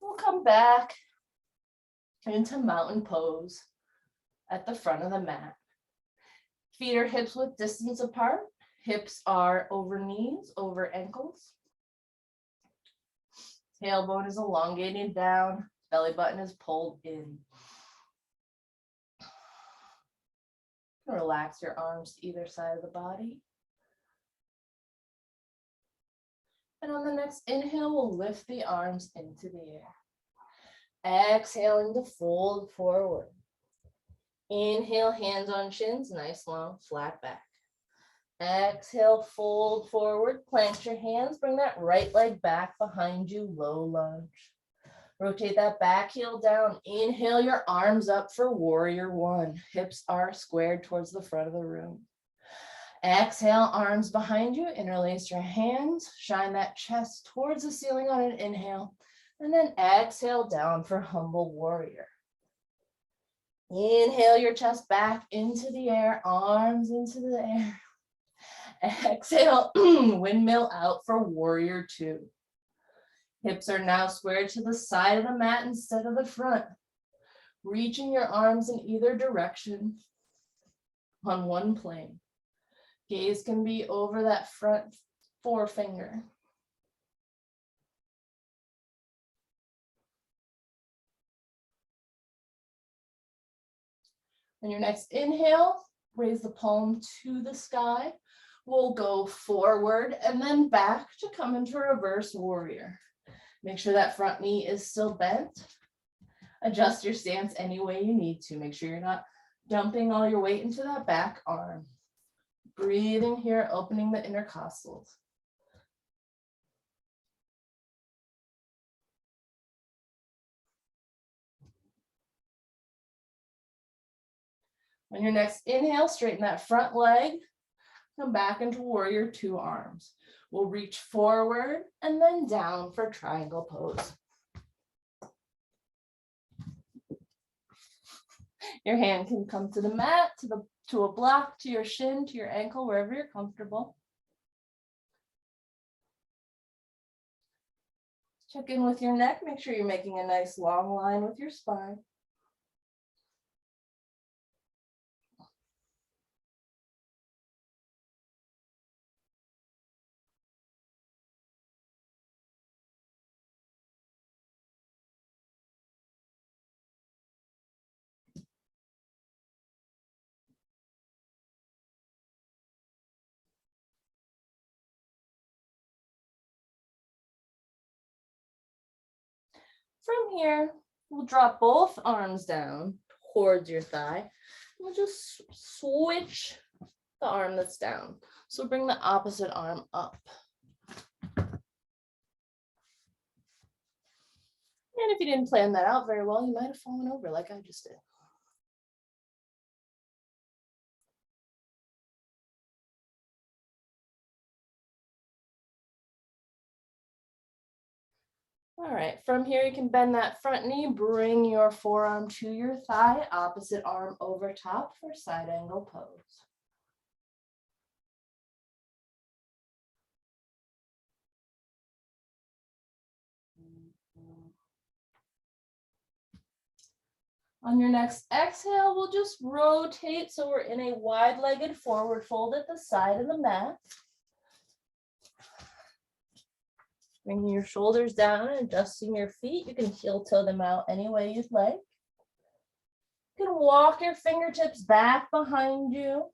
We'll come back into mountain pose at the front of the mat. Feet are hips width distance apart. Hips are over knees, over ankles. Tailbone is elongated down. Belly button is pulled in. Relax your arms to either side of the body. And on the next inhale, we'll lift the arms into the air. Exhaling to fold forward. Inhale, hands on shins, nice long flat back. Exhale, fold forward, plant your hands, bring that right leg back behind you, low lunge. Rotate that back heel down. Inhale your arms up for warrior one. Hips are squared towards the front of the room. Exhale, arms behind you, interlace your hands, shine that chest towards the ceiling on an inhale, and then exhale down for humble warrior. Inhale your chest back into the air, arms into the air. Exhale, windmill out for warrior two. Hips are now squared to the side of the mat instead of the front. Reaching your arms in either direction on one plane. Gaze can be over that front forefinger. On your next inhale, raise the palm to the sky. We'll go forward and then back to come into reverse warrior. Make sure that front knee is still bent. Adjust your stance any way you need to. Make sure you're not dumping all your weight into that back arm. Breathing here, opening the intercostals. On your next inhale, straighten that front leg. Come back into warrior two arms. We'll reach forward and then down for triangle pose. Your hand can come to the mat, to a block, to your shin, to your ankle, wherever you're comfortable. Check in with your neck. Make sure you're making a nice long line with your spine. From here, we'll drop both arms down towards your thigh. We'll just switch the arm that's down. So bring the opposite arm up. And if you didn't plan that out very well, you might have fallen over like I just did. All right, from here you can bend that front knee, bring your forearm to your thigh, opposite arm over top for side angle pose. On your next exhale, we'll just rotate so we're in a wide-legged forward fold at the side of the mat. Bringing your shoulders down and adjusting your feet. You can heel toe them out any way you'd like. You can walk your fingertips back behind you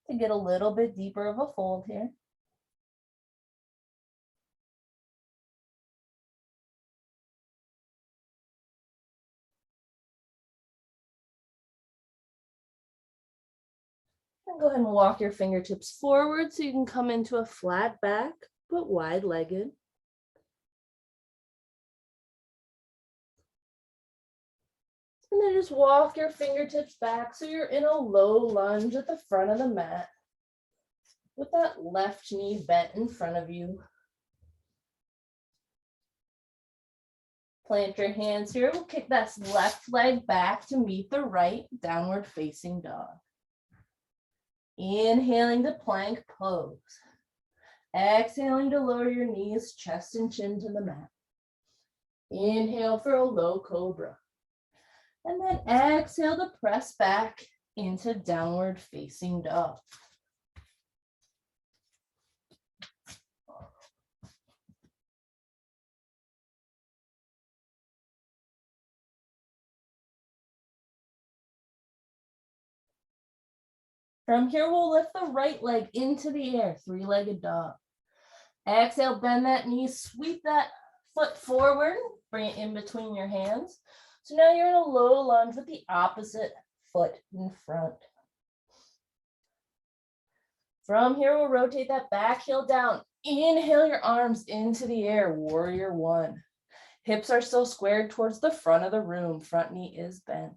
to get a little bit deeper of a fold here. And go ahead and walk your fingertips forward so you can come into a flat back, but wide-legged. And then just walk your fingertips back so you're in a low lunge at the front of the mat with that left knee bent in front of you. Plant your hands here. We'll kick that left leg back to meet the right, downward facing dog. Inhaling to plank pose. Exhaling to lower your knees, chest and chin to the mat. Inhale for a low cobra. And then exhale to press back into downward facing dog. From here, we'll lift the right leg into the air, three-legged dog. Exhale, bend that knee, sweep that foot forward, bring it in between your hands. So now you're in a low lunge with the opposite foot in front. From here, we'll rotate that back heel down. Inhale your arms into the air, warrior one. Hips are still squared towards the front of the room. Front knee is bent.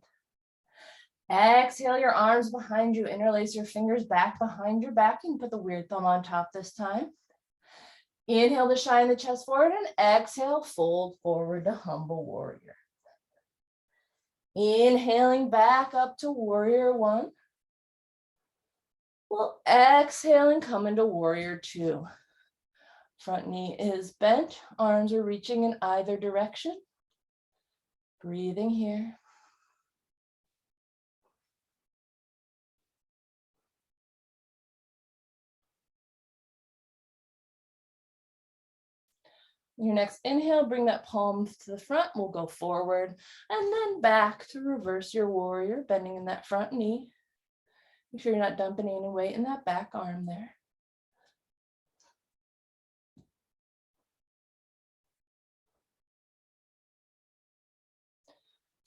Exhale your arms behind you. Interlace your fingers back behind your back and put the weird thumb on top this time. Inhale to shine the chest forward and exhale, fold forward to humble warrior. Inhaling back up to warrior one. We'll exhale and come into warrior two. Front knee is bent, arms are reaching in either direction. Breathing here. Your next inhale, bring that palm to the front. We'll go forward and then back to reverse your warrior, bending in that front knee. Make sure you're not dumping any weight in that back arm there.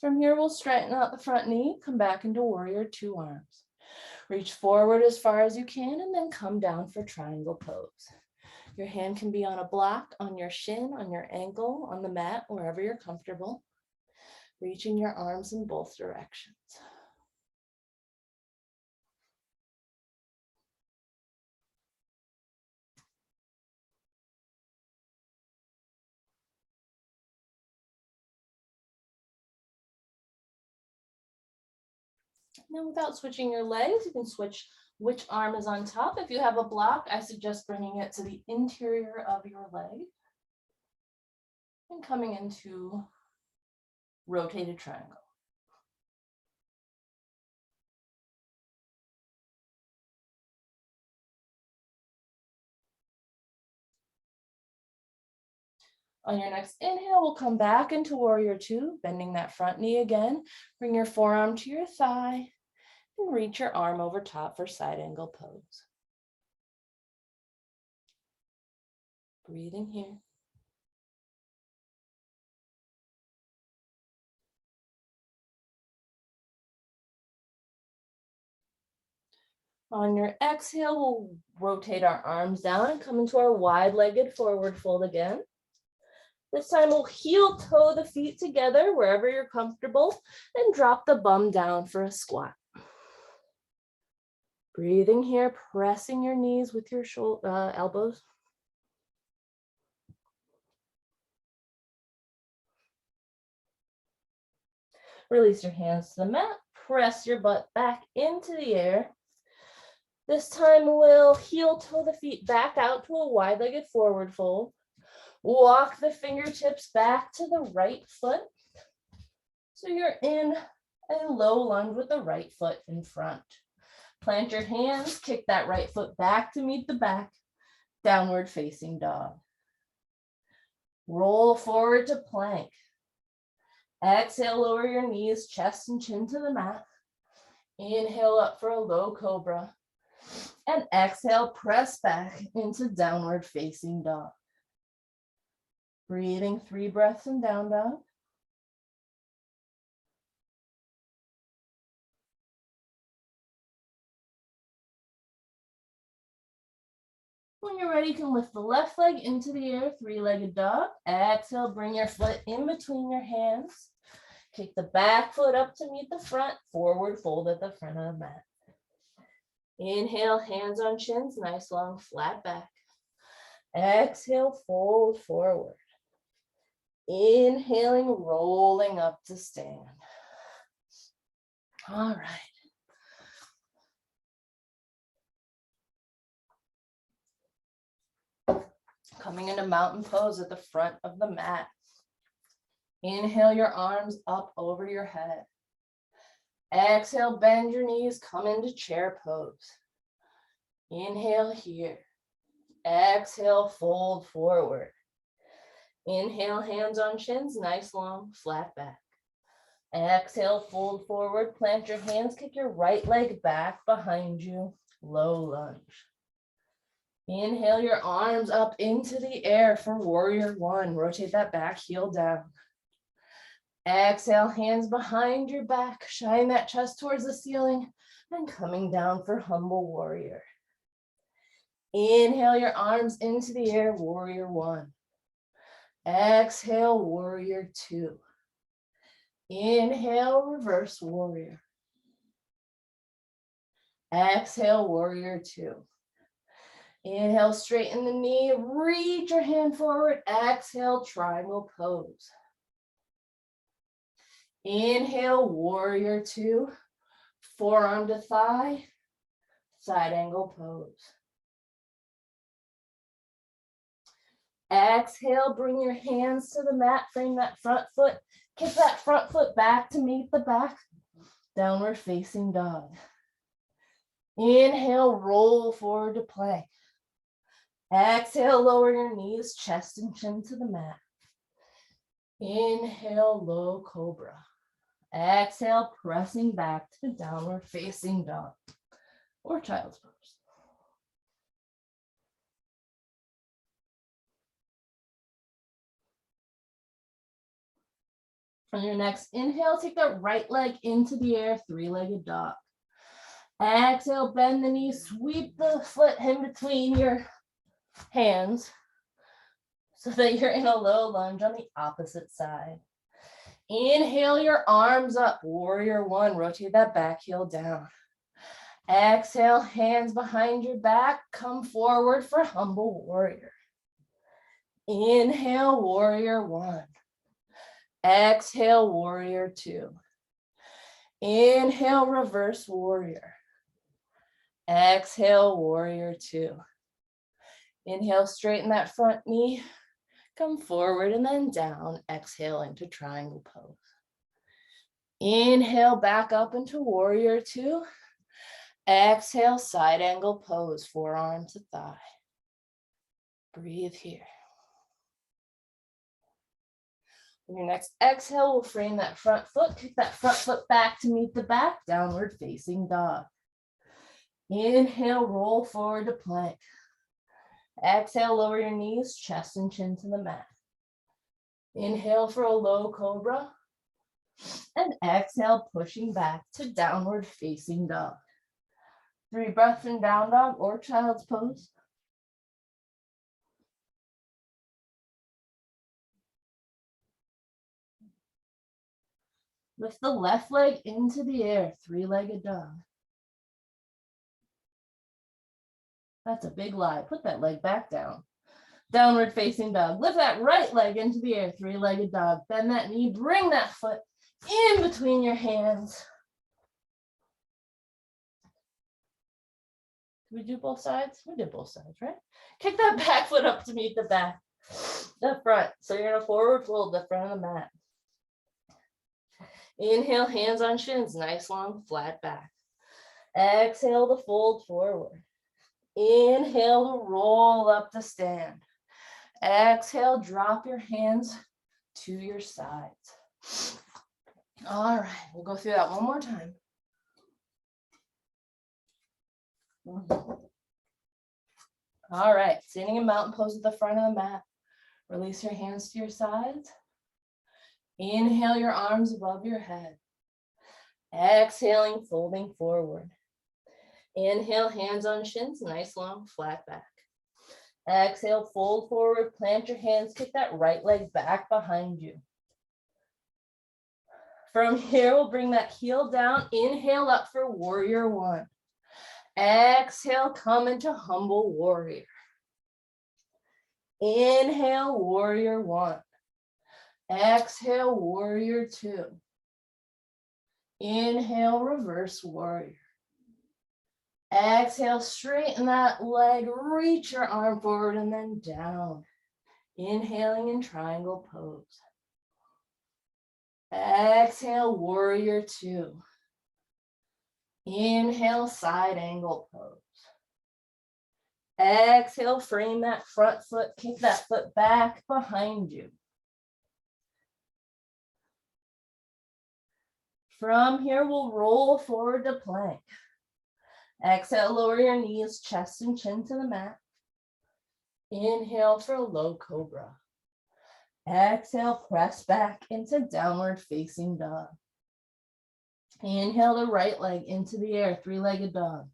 From here, we'll straighten out the front knee, come back into warrior two arms. Reach forward as far as you can and then come down for triangle pose. Your hand can be on a block, on your shin, on your ankle, on the mat, wherever you're comfortable. Reaching your arms in both directions. Now, without switching your legs, you can switch which arm is on top. If you have a block, I suggest bringing it to the interior of your leg and coming into rotated triangle. On your next inhale, we'll come back into warrior two, bending that front knee again. Bring your forearm to your thigh and reach your arm over top for side angle pose. Breathing here. On your exhale, we'll rotate our arms down and come into our wide-legged forward fold again. This time we'll heel toe the feet together wherever you're comfortable and drop the bum down for a squat. Breathing here, pressing your knees with your elbows. Release your hands to the mat, press your butt back into the air. This time we'll heel toe the feet back out to a wide-legged forward fold. Walk the fingertips back to the right foot. So you're in a low lunge with the right foot in front. Plant your hands, kick that right foot back to meet the back, downward facing dog. Roll forward to plank. Exhale, lower your knees, chest and chin to the mat. Inhale up for a low cobra. And exhale, press back into downward facing dog. Breathing 3 breaths in down dog. When you're ready, you can lift the left leg into the air, 3-legged dog. Exhale, bring your foot in between your hands. Kick the back foot up to meet the front, forward fold at the front of the mat. Inhale, hands on shins, nice long flat back. Exhale, fold forward. Inhaling, rolling up to stand. All right. Coming into mountain pose at the front of the mat. Inhale your arms up over your head. Exhale, bend your knees, come into chair pose. Inhale here. Exhale, fold forward. Inhale, hands on shins, nice long, flat back. Exhale, fold forward, plant your hands, kick your right leg back behind you, low lunge. Inhale your arms up into the air for warrior one. Rotate that back heel down. Exhale, hands behind your back, shine that chest towards the ceiling, and coming down for humble warrior. Inhale your arms into the air, warrior one. Exhale, warrior two. Inhale, reverse warrior. Exhale, warrior two. Inhale, straighten the knee, reach your hand forward. Exhale, triangle pose. Inhale, warrior two. Forearm to thigh, side angle pose. Exhale, bring your hands to the mat, frame that front foot, kick that front foot back to meet the back, downward facing dog. Inhale, roll forward to plank. Exhale, lower your knees, chest and chin to the mat. Inhale, low cobra. Exhale, pressing back to downward facing dog or child's pose. On your next inhale, take that right leg into the air, three-legged dog. Exhale, bend the knee, sweep the foot in between your hands so that you're in a low lunge on the opposite side. Inhale your arms up, warrior one, rotate that back heel down. Exhale, hands behind your back, come forward for humble warrior. Inhale, warrior one. Exhale, warrior two. Inhale, reverse warrior. Exhale, warrior two. Inhale, straighten that front knee, come forward and then down. Exhale into triangle pose. Inhale, back up into warrior two. Exhale, side angle pose, forearm to thigh. Breathe here. On your next exhale, we'll frame that front foot, kick that front foot back to meet the back, downward facing dog. Inhale, roll forward to plank. Exhale, lower your knees, chest and chin to the mat. Inhale for a low cobra. And exhale, pushing back to downward facing dog. 3 breaths in down dog or child's pose. Lift the left leg into the air, three-legged dog. That's a big lie. Put that leg back down. Downward facing dog. Lift that right leg into the air, three-legged dog. Bend that knee, bring that foot in between your hands. Did we do both sides? We did both sides, right? Kick that back foot up to meet the back, the front. So you're gonna forward fold the front of the mat. Inhale, hands on shins, nice long flat back. Exhale to fold forward. Inhale to roll up to stand. Exhale, drop your hands to your sides. All right, we'll go through that one more time. All right, standing in mountain pose at the front of the mat. Release your hands to your sides. Inhale your arms above your head. Exhaling, folding forward. Inhale, hands on shins, nice long flat back. Exhale, fold forward, plant your hands, kick that right leg back behind you. From here, we'll bring that heel down. Inhale up for warrior one. Exhale, come into humble warrior. Inhale, warrior one. Exhale, warrior two. Inhale, reverse warrior. Exhale, straighten that leg, reach your arm forward and then down. Inhaling in triangle pose. Exhale, warrior two. Inhale, side angle pose. Exhale, frame that front foot, kick that foot back behind you. From here, we'll roll forward to plank. Exhale, lower your knees, chest and chin to the mat. Inhale for low cobra. Exhale, press back into downward facing dog. Inhale the right leg into the air, three-legged dog.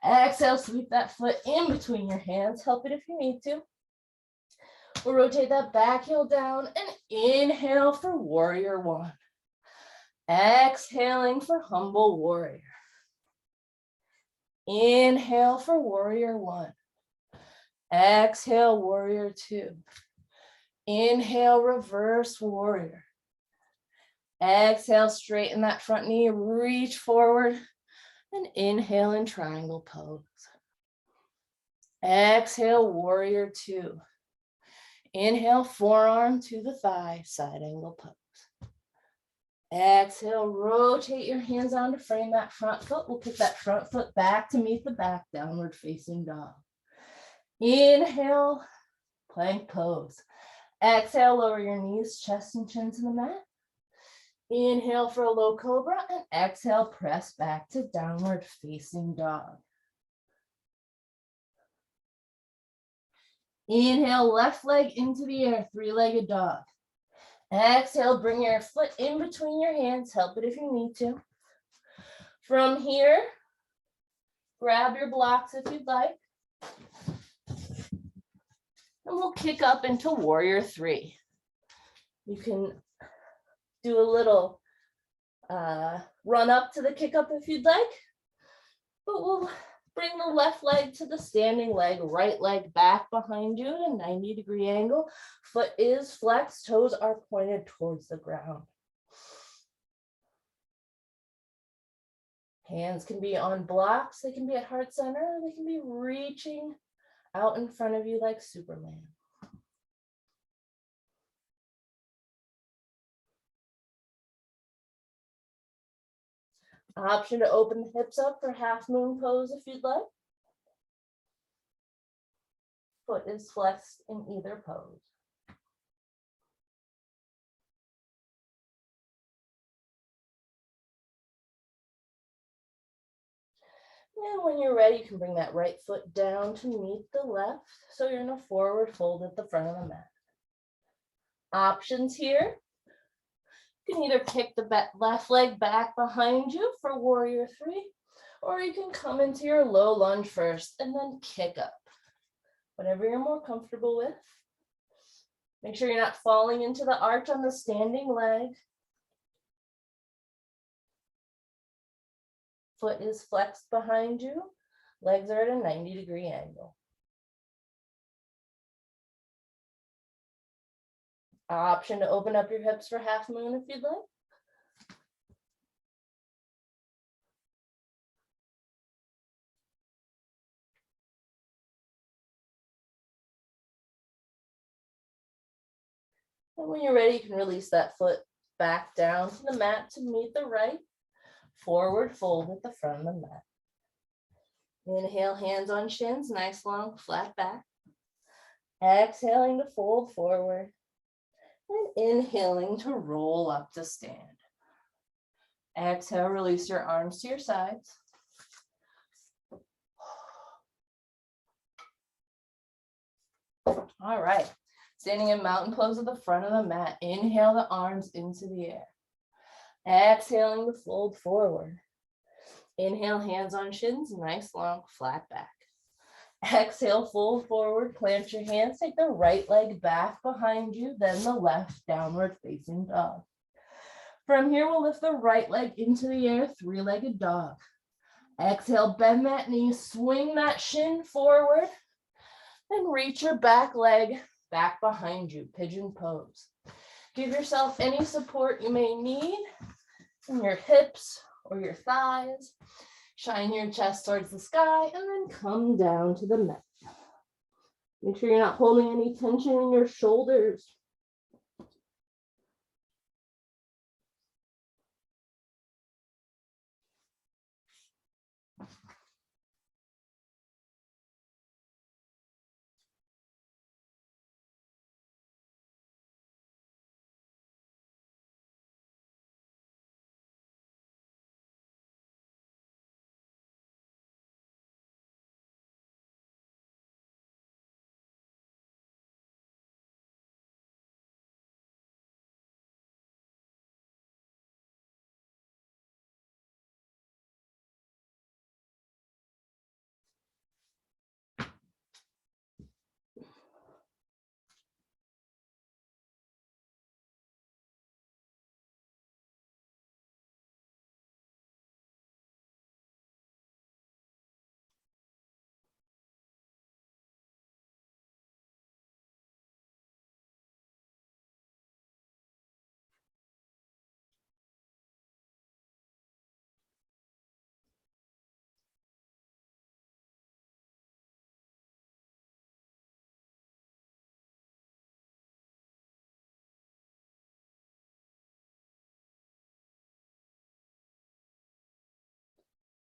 Exhale, sweep that foot in between your hands. Help it if you need to. We'll rotate that back heel down and inhale for warrior one. Exhaling for humble warrior. Inhale for warrior one. Exhale, warrior two. Inhale, reverse warrior. Exhale, straighten that front knee, reach forward, and inhale in triangle pose. Exhale, warrior two. Inhale, forearm to the thigh, side angle pose. Exhale, rotate your hands on to frame that front foot. We'll kick that front foot back to meet the back, downward facing dog. Inhale, plank pose. Exhale, lower your knees, chest and chin to the mat. Inhale for a low cobra and exhale, press back to downward facing dog. Inhale, left leg into the air, three-legged dog. Exhale, bring your foot in between your hands. Help it if you need to. From here, grab your blocks if you'd like. And we'll kick up into warrior three. You can do a little run up to the kick up if you'd like. But we'll bring the left leg to the standing leg, right leg back behind you at a 90-degree angle. Foot is flexed, toes are pointed towards the ground. Hands can be on blocks, they can be at heart center, or they can be reaching out in front of you like Superman. Option to open the hips up for half moon pose if you'd like. Foot is flexed in either pose. And when you're ready, you can bring that right foot down to meet the left, so you're in a forward fold at the front of the mat. Options here. You can either kick the left leg back behind you for warrior three, or you can come into your low lunge first and then kick up. Whatever you're more comfortable with. Make sure you're not falling into the arch on the standing leg. Foot is flexed behind you. Legs are at a 90-degree angle. Option to open up your hips for half moon if you'd like. And when you're ready, you can release that foot back down to the mat to meet the right. Forward fold at the front of the mat. Inhale, hands on shins, nice long flat back. Exhaling to fold forward. And inhaling to roll up to stand. Exhale, release your arms to your sides. All right, standing in mountain pose at the front of the mat. Inhale the arms into the air. Exhaling to fold forward. Inhale, hands on shins, nice long flat back. Exhale, fold forward, plant your hands, take the right leg back behind you, then the left, downward facing dog. From here, we'll lift the right leg into the air, three-legged dog. Exhale, bend that knee, swing that shin forward, and reach your back leg back behind you, pigeon pose. Give yourself any support you may need in your hips or your thighs. Shine your chest towards the sky and then come down to the mat. Make sure you're not holding any tension in your shoulders.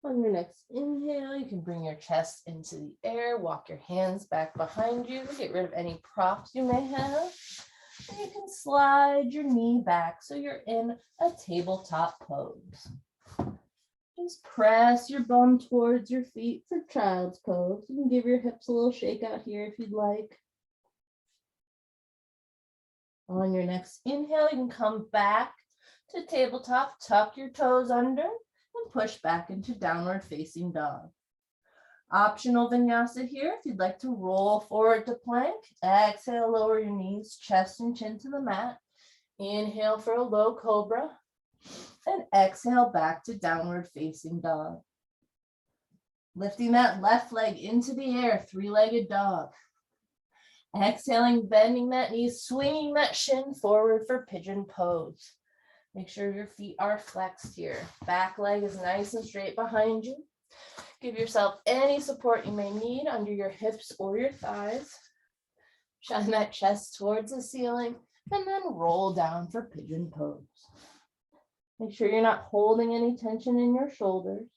On your next inhale, you can bring your chest into the air, walk your hands back behind you, get rid of any props you may have. And you can slide your knee back so you're in a tabletop pose. Just press your bum towards your feet for child's pose. You can give your hips a little shake out here if you'd like. On your next inhale, you can come back to tabletop, tuck your toes under, and push back into downward facing dog. Optional vinyasa here if you'd like to roll forward to plank. Exhale, lower your knees, chest and chin to the mat. Inhale for a low cobra. And exhale back to downward facing dog. Lifting that left leg into the air, three-legged dog. Exhaling, bending that knee, swinging that shin forward for pigeon pose. Make sure your feet are flexed here. Back leg is nice and straight behind you. Give yourself any support you may need under your hips or your thighs. Shine that chest towards the ceiling and then roll down for pigeon pose. Make sure you're not holding any tension in your shoulders.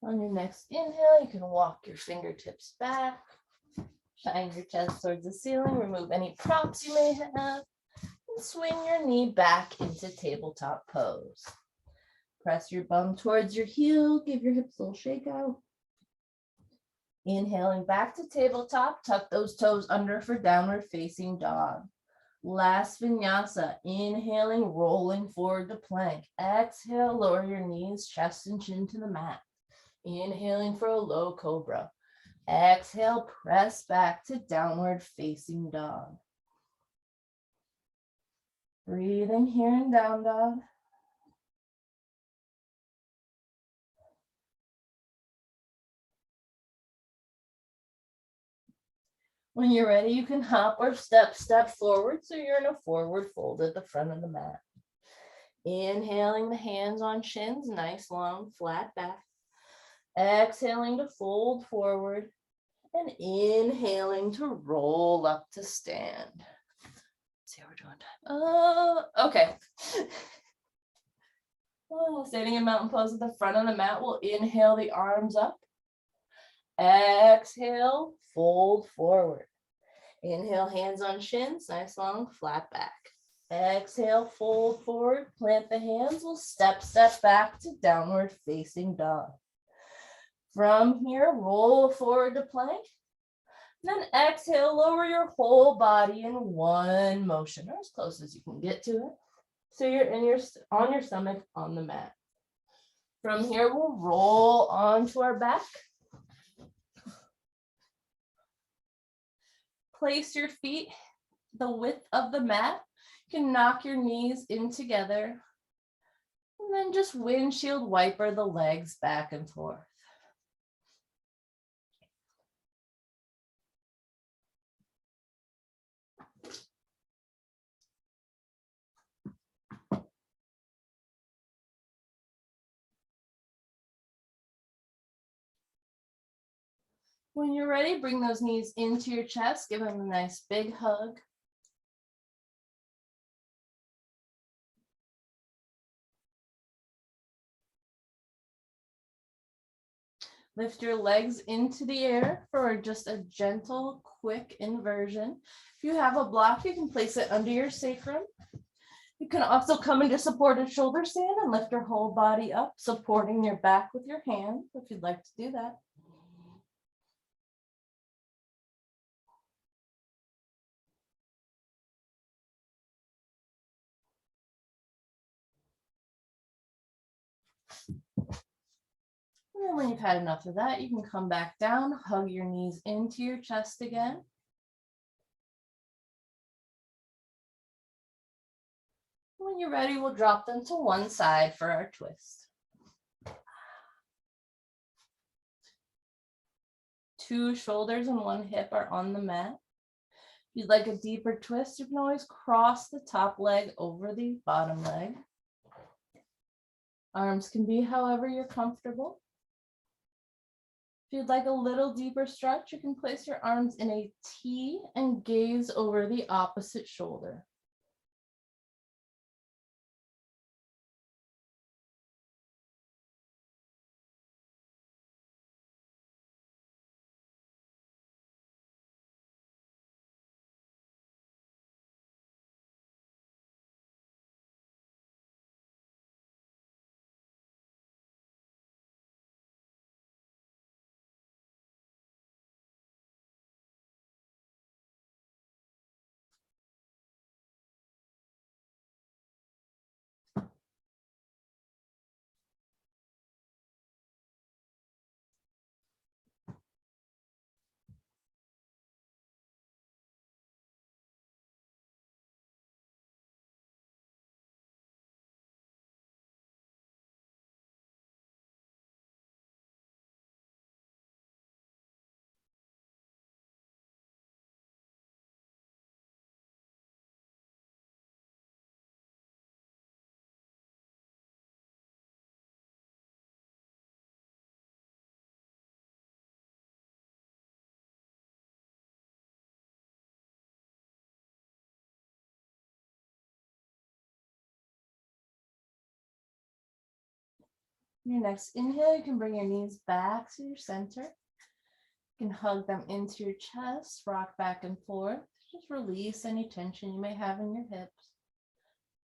On your next inhale, you can walk your fingertips back, shine your chest towards the ceiling, remove any props you may have, and swing your knee back into tabletop pose. Press your bum towards your heel, give your hips a little shake out. Inhaling back to tabletop, tuck those toes under for downward facing dog. Last vinyasa, inhaling, rolling forward to plank. Exhale, lower your knees, chest and chin to the mat. Inhaling for a low cobra. Exhale, press back to downward facing dog. Breathing here in down dog. When you're ready, you can hop or step forward. So you're in a forward fold at the front of the mat. Inhaling the hands on shins, nice long flat back. Exhaling to fold forward and inhaling to roll up to stand. Let's see how we're doing. Okay. Standing in mountain pose at the front of the mat, we'll inhale the arms up. Exhale, fold forward. Inhale, hands on shins, nice long flat back. Exhale, fold forward, plant the hands. We'll step back to downward facing dog. From here, roll forward to plank. Then exhale, lower your whole body in one motion, or as close as you can get to it. So you're on your stomach on the mat. From here, we'll roll onto our back. Place your feet the width of the mat. You can knock your knees in together. And then just windshield wiper the legs back and forth. When you're ready, bring those knees into your chest. Give them a nice big hug. Lift your legs into the air for just a gentle, quick inversion. If you have a block, you can place it under your sacrum. You can also come into supported shoulder stand and lift your whole body up, supporting your back with your hands if you'd like to do that. And then when you've had enough of that, you can come back down, hug your knees into your chest again. When you're ready, we'll drop them to one side for our twist. 2 shoulders and 1 hip are on the mat. If you'd like a deeper twist, you can always cross the top leg over the bottom leg. Arms can be however you're comfortable. If you'd like a little deeper stretch, you can place your arms in a T and gaze over the opposite shoulder. Your next inhale, you can bring your knees back to your center. You can hug them into your chest, rock back and forth. Just release any tension you may have in your hips.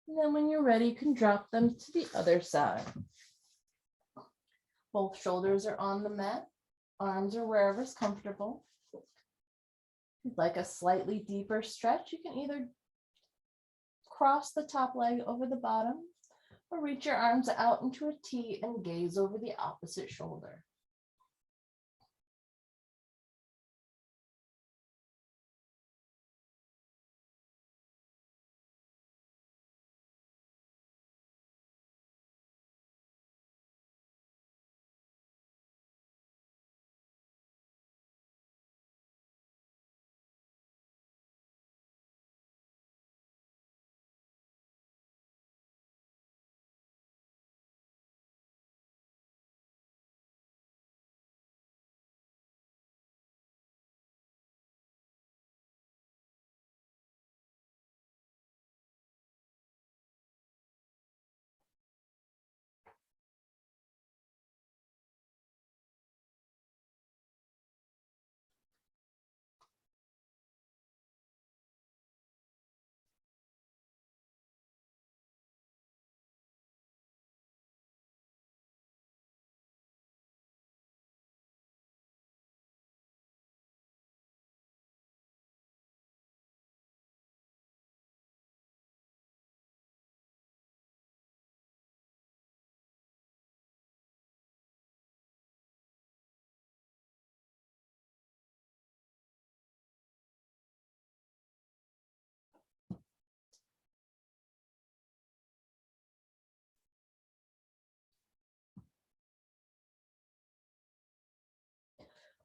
And then when you're ready, you can drop them to the other side. Both shoulders are on the mat. Arms are wherever's comfortable. If you'd like a slightly deeper stretch, you can either cross the top leg over the bottom or reach your arms out into a T and gaze over the opposite shoulder.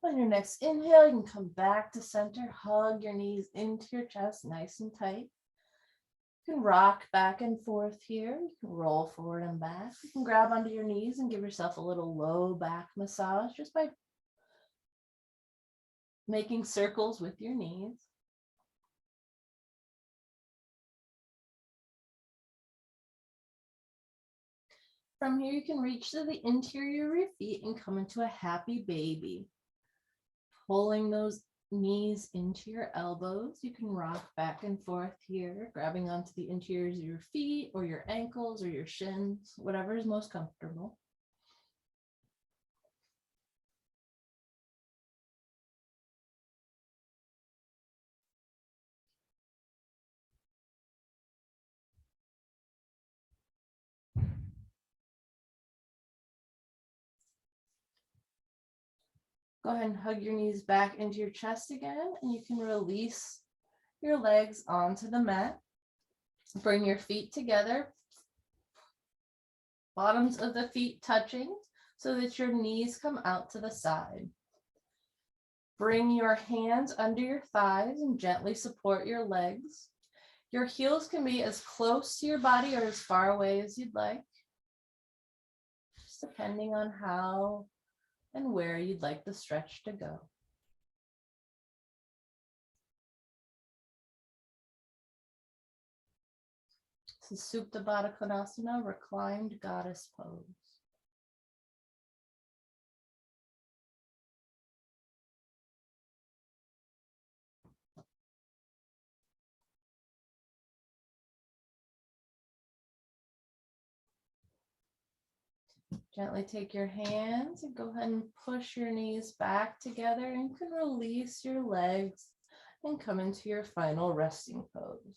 On your next inhale, you can come back to center, hug your knees into your chest, nice and tight. You can rock back and forth here. You can roll forward and back. You can grab onto your knees and give yourself a little low back massage just by making circles with your knees. From here, you can reach to the interior of your feet and come into a happy baby. Pulling those knees into your elbows. You can rock back and forth here, grabbing onto the interiors of your feet or your ankles or your shins, whatever is most comfortable. Go ahead and hug your knees back into your chest again, and you can release your legs onto the mat. Bring your feet together, bottoms of the feet touching so that your knees come out to the side. Bring your hands under your thighs and gently support your legs. Your heels can be as close to your body or as far away as you'd like, just depending on how and where you'd like the stretch to go. This is Supta Baddha Konasana, reclined goddess pose. Gently take your hands and go ahead and push your knees back together, and you can release your legs and come into your final resting pose.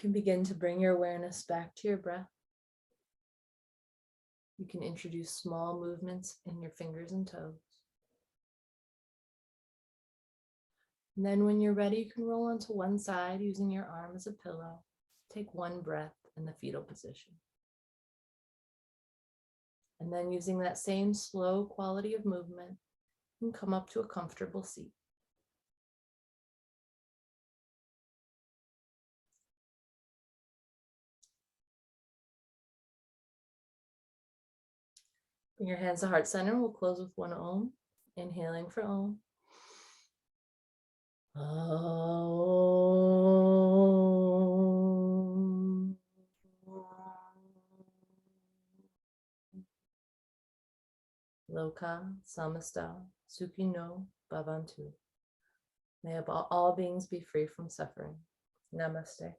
can begin to bring your awareness back to your breath. You can introduce small movements in your fingers and toes. And then when you're ready, you can roll onto one side using your arm as a pillow. Take one breath in the fetal position. And then using that same slow quality of movement, you can come up to a comfortable seat. Bring your hands to heart center. We'll close with one Om. Inhaling for Om. Om. Loka Samasta Sukhino Bhavantu. May all beings be free from suffering. Namaste.